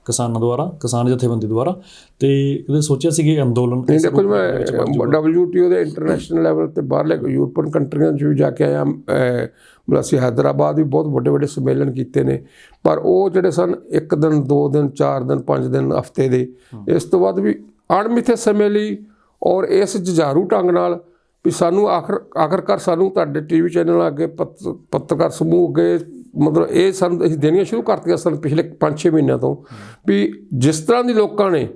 ਕਿਸਾਨਾਂ ਦੁਆਰਾ, ਕਿਸਾਨ ਜਥੇਬੰਦੀ ਦੁਆਰਾ, ਅਤੇ ਕਦੇ ਸੋਚਿਆ ਸੀ ਕਿ ਅੰਦੋਲਨ? ਨਹੀਂ, ਦੇਖੋ ਮੈਂ WTO ਦੇ ਇੰਟਰਨੈਸ਼ਨਲ ਲੈਵਲ 'ਤੇ ਬਾਹਰਲੇ ਯੂਰਪੀਅਨ ਕੰਟਰੀਆਂ 'ਚ ਵੀ ਜਾ ਕੇ ਆਇਆ। ਮਤਲਬ ਅਸੀਂ ਹੈਦਰਾਬਾਦ ਵੀ ਬਹੁਤ ਵੱਡੇ ਵੱਡੇ ਸੰਮੇਲਨ ਕੀਤੇ ਨੇ, ਪਰ ਉਹ ਜਿਹੜੇ ਸਨ 1 ਦਿਨ 2 ਦਿਨ 4 ਦਿਨ 5 ਦਿਨ ਹਫ਼ਤੇ ਦੇ, ਇਸ ਤੋਂ ਬਾਅਦ ਵੀ ਅਣਮਿੱਥੇ ਸਮੇਂ ਲਈ ਔਰ ਇਸ ਜੁਝਾਰੂ ਢੰਗ ਨਾਲ ਵੀ ਸਾਨੂੰ ਆਖਰਕਾਰ ਸਾਨੂੰ ਤੁਹਾਡੇ TV ਚੈਨਲ ਅੱਗੇ ਪੱਤਰਕਾਰ ਸਮੂਹ ਅੱਗੇ ਮਤਲਬ ਇਹ ਸਾਨੂੰ ਅਸੀਂ ਦੇਣੀਆਂ ਸ਼ੁਰੂ ਕਰਤੀਆਂ ਸਨ ਪਿਛਲੇ 5-6 ਮਹੀਨਿਆਂ ਤੋਂ, ਵੀ ਜਿਸ ਤਰ੍ਹਾਂ ਦੀ ਲੋਕਾਂ ਨੇ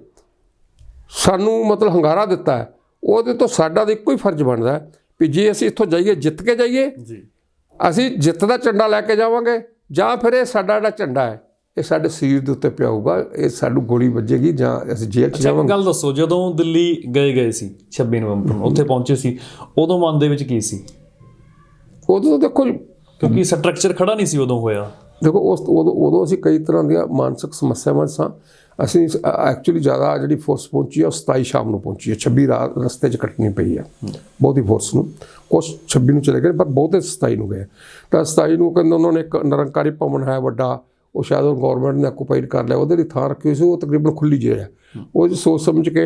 ਸਾਨੂੰ ਮਤਲਬ ਹੁੰਗਾਰਾ ਦਿੱਤਾ ਹੈ, ਉਹਦੇ ਤੋਂ ਸਾਡਾ ਤਾਂ ਇੱਕੋ ਹੀ ਫਰਜ਼ ਬਣਦਾ ਵੀ ਜੇ ਅਸੀਂ ਇੱਥੋਂ ਜਾਈਏ, ਜਿੱਤ ਕੇ ਜਾਈਏ, ਅਸੀਂ ਜਿੱਤ ਦਾ ਝੰਡਾ ਲੈ ਕੇ ਜਾਵਾਂਗੇ, ਜਾਂ ਫਿਰ ਇਹ ਸਾਡਾ ਜਿਹੜਾ ਝੰਡਾ ਹੈ ਇਹ ਸਾਡੇ ਸਰੀਰ ਦੇ ਉੱਤੇ ਪਿਆ ਹੋਊਗਾ, ਇਹ ਸਾਨੂੰ ਗੋਲੀ ਵੱਜੇਗੀ ਜਾਂ ਅਸੀਂ ਜੇਲ੍ਹ 'ਚ ਜਾਵਾਂਗੇ। ਗੱਲ ਦੱਸੋ, ਜਦੋਂ ਦਿੱਲੀ ਗਏ ਸੀ 26 ਨਵੰਬਰ ਨੂੰ, ਉੱਥੇ ਪਹੁੰਚੇ ਸੀ, ਉਦੋਂ ਮਨ ਦੇ ਵਿੱਚ ਕੀ ਸੀ? ਉਦੋਂ ਦੇਖੋ, ਕਿਉਂਕਿ ਸਟਰਕਚਰ ਖੜਾ ਨਹੀਂ ਸੀ ਉਦੋਂ ਹੋਇਆ। ਦੇਖੋ ਉਦੋਂ ਅਸੀਂ ਕਈ ਤਰ੍ਹਾਂ ਦੀਆਂ ਮਾਨਸਿਕ ਸਮੱਸਿਆਵਾਂ ਸਾਂ। ਅਸੀਂ ਐਕਚੁਅਲੀ ਜ਼ਿਆਦਾ ਜਿਹੜੀ ਫੋਰਸ ਪਹੁੰਚੀ ਹੈ ਉਹ 27 ਸ਼ਾਮ ਨੂੰ ਪਹੁੰਚੀ ਹੈ, 26 ਰਾਤ ਰਸਤੇ 'ਚ ਕੱਟਣੀ ਪਈ ਹੈ ਬਹੁਤੀ ਫੋਰਸ ਨੂੰ। ਕੁਛ 26 ਨੂੰ ਚਲੇ ਗਏ, ਪਰ ਬਹੁਤੇ 27 ਨੂੰ ਗਏ। ਤਾਂ 27 ਨੂੰ ਕਹਿੰਦੇ ਉਹਨਾਂ ਨੇ ਇੱਕ ਨਿਰੰਕਾਰੀ ਭਵਨ ਹੈ ਵੱਡਾ, ਉਹ ਸ਼ਾਇਦ ਉਹ ਗੌਰਮੈਂਟ ਨੇ ਆਕੂਪਾਈਡ ਕਰ ਲਿਆ, ਉਹਦੇ ਲਈ ਥਾਂ ਰੱਖੀ ਹੋਈ ਸੀ, ਉਹ ਤਕਰੀਬਨ ਖੁੱਲ੍ਹੀ ਜਿਹੀ ਹੈ। ਉਹ 'ਚ ਸੋਚ ਸਮਝ ਕੇ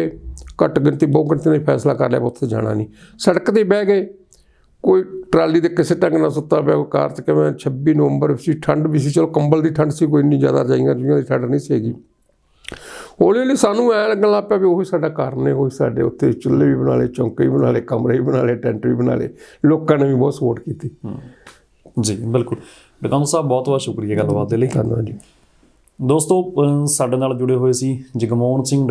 ਘੱਟ ਗਿਣਤੀ ਬਹੁ ਗਿਣਤੀ ਨੇ ਫੈਸਲਾ ਕਰ ਲਿਆ ਉੱਥੇ ਜਾਣਾ ਨਹੀਂ। ਸੜਕ 'ਤੇ ਬਹਿ ਗਏ, ਕੋਈ ਟਰਾਲੀ ਦੇ ਕਿਸੇ ਢੰਗ ਨਾਲ ਸੁੱਤਾ ਪਿਆ, ਕੋਈ ਕਾਰ 'ਚ। ਕਿਵੇਂ 26 ਨਵੰਬਰ ਸੀ, ਠੰਡ ਵੀ ਸੀ, ਚਲੋ ਕੰਬਲ ਦੀ ਠੰਡ ਸੀ, ਕੋਈ ਇੰਨੀ ਜ਼ਿਆਦਾ ਰਜਾਈਆਂ ਦੀ ਠੰਡ ਨਹੀਂ ਸੀਗੀ। ਹੌਲੀ ਹੌਲੀ ਸਾਨੂੰ ਐਂ ਲੱਗਣ ਲੱਗ ਪਿਆ ਵੀ ਉਹੀ ਸਾਡਾ ਘਰ ਨੇ, ਉਹੀ ਸਾਡੇ ਉੱਥੇ ਚੁੱਲ੍ਹੇ ਵੀ ਬਣਾ ਲਏ, ਚੌਂਕੇ ਵੀ ਬਣਾ ਲਏ, ਕਮਰੇ ਵੀ ਬਣਾ ਲਏ, ਟੈਂਟ ਵੀ ਬਣਾ ਲਏ। ਲੋਕਾਂ ਨੇ ਵੀ ਬਹੁਤ ਸਪੋਰਟ ਕੀਤੀ। ਜੀ ਬਿਲਕੁਲ। ਡਕੌਂਦਾ ਸਾਹਿਬ ਬਹੁਤ ਬਹੁਤ ਸ਼ੁਕਰੀਆ ਗੱਲਬਾਤ ਦੇ ਲਈ। ਧੰਨਵਾਦ ਜੀ। ਦੋਸਤੋ, ਸਾਡੇ ਨਾਲ ਜੁੜੇ ਹੋਏ ਸੀ ਜਗਮੋਹਨ ਸਿੰਘ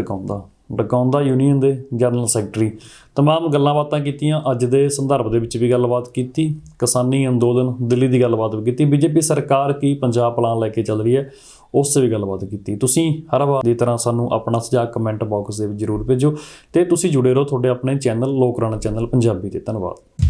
ਡਕੌਂਦਾ ਯੂਨੀਅਨ ਦੇ ਜਨਰਲ ਸੈਕਟਰੀ। ਤਮਾਮ ਗੱਲਾਂ ਬਾਤਾਂ ਕੀਤੀਆਂ, ਅੱਜ ਦੇ ਸੰਦਰਭ ਦੇ ਵਿੱਚ ਵੀ ਗੱਲਬਾਤ ਕੀਤੀ, ਕਿਸਾਨੀ ਅੰਦੋਲਨ ਦਿੱਲੀ ਦੀ ਗੱਲਬਾਤ ਵੀ ਕੀਤੀ, BJP ਸਰਕਾਰ ਕੀ ਪੰਜਾਬ ਪਲਾਨ ਲੈ ਕੇ ਚੱਲ ਰਹੀ ਹੈ ਉਸ 'ਤੇ ਵੀ ਗੱਲਬਾਤ ਕੀਤੀ। ਤੁਸੀਂ ਹਰ ਵਾਰ ਦੀ ਤਰ੍ਹਾਂ ਸਾਨੂੰ ਆਪਣਾ ਸੁਝਾਅ ਕਮੈਂਟ ਬਾਕਸ ਦੇ ਵਿੱਚ ਜ਼ਰੂਰ ਭੇਜੋ ਤੇ ਤੁਸੀਂ ਜੁੜੇ ਰਹੋ ਤੁਹਾਡੇ ਆਪਣੇ ਚੈਨਲ ਲੋਕ ਰਾਣਾ ਚੈਨਲ ਪੰਜਾਬੀ ਤੇ। ਧੰਨਵਾਦ।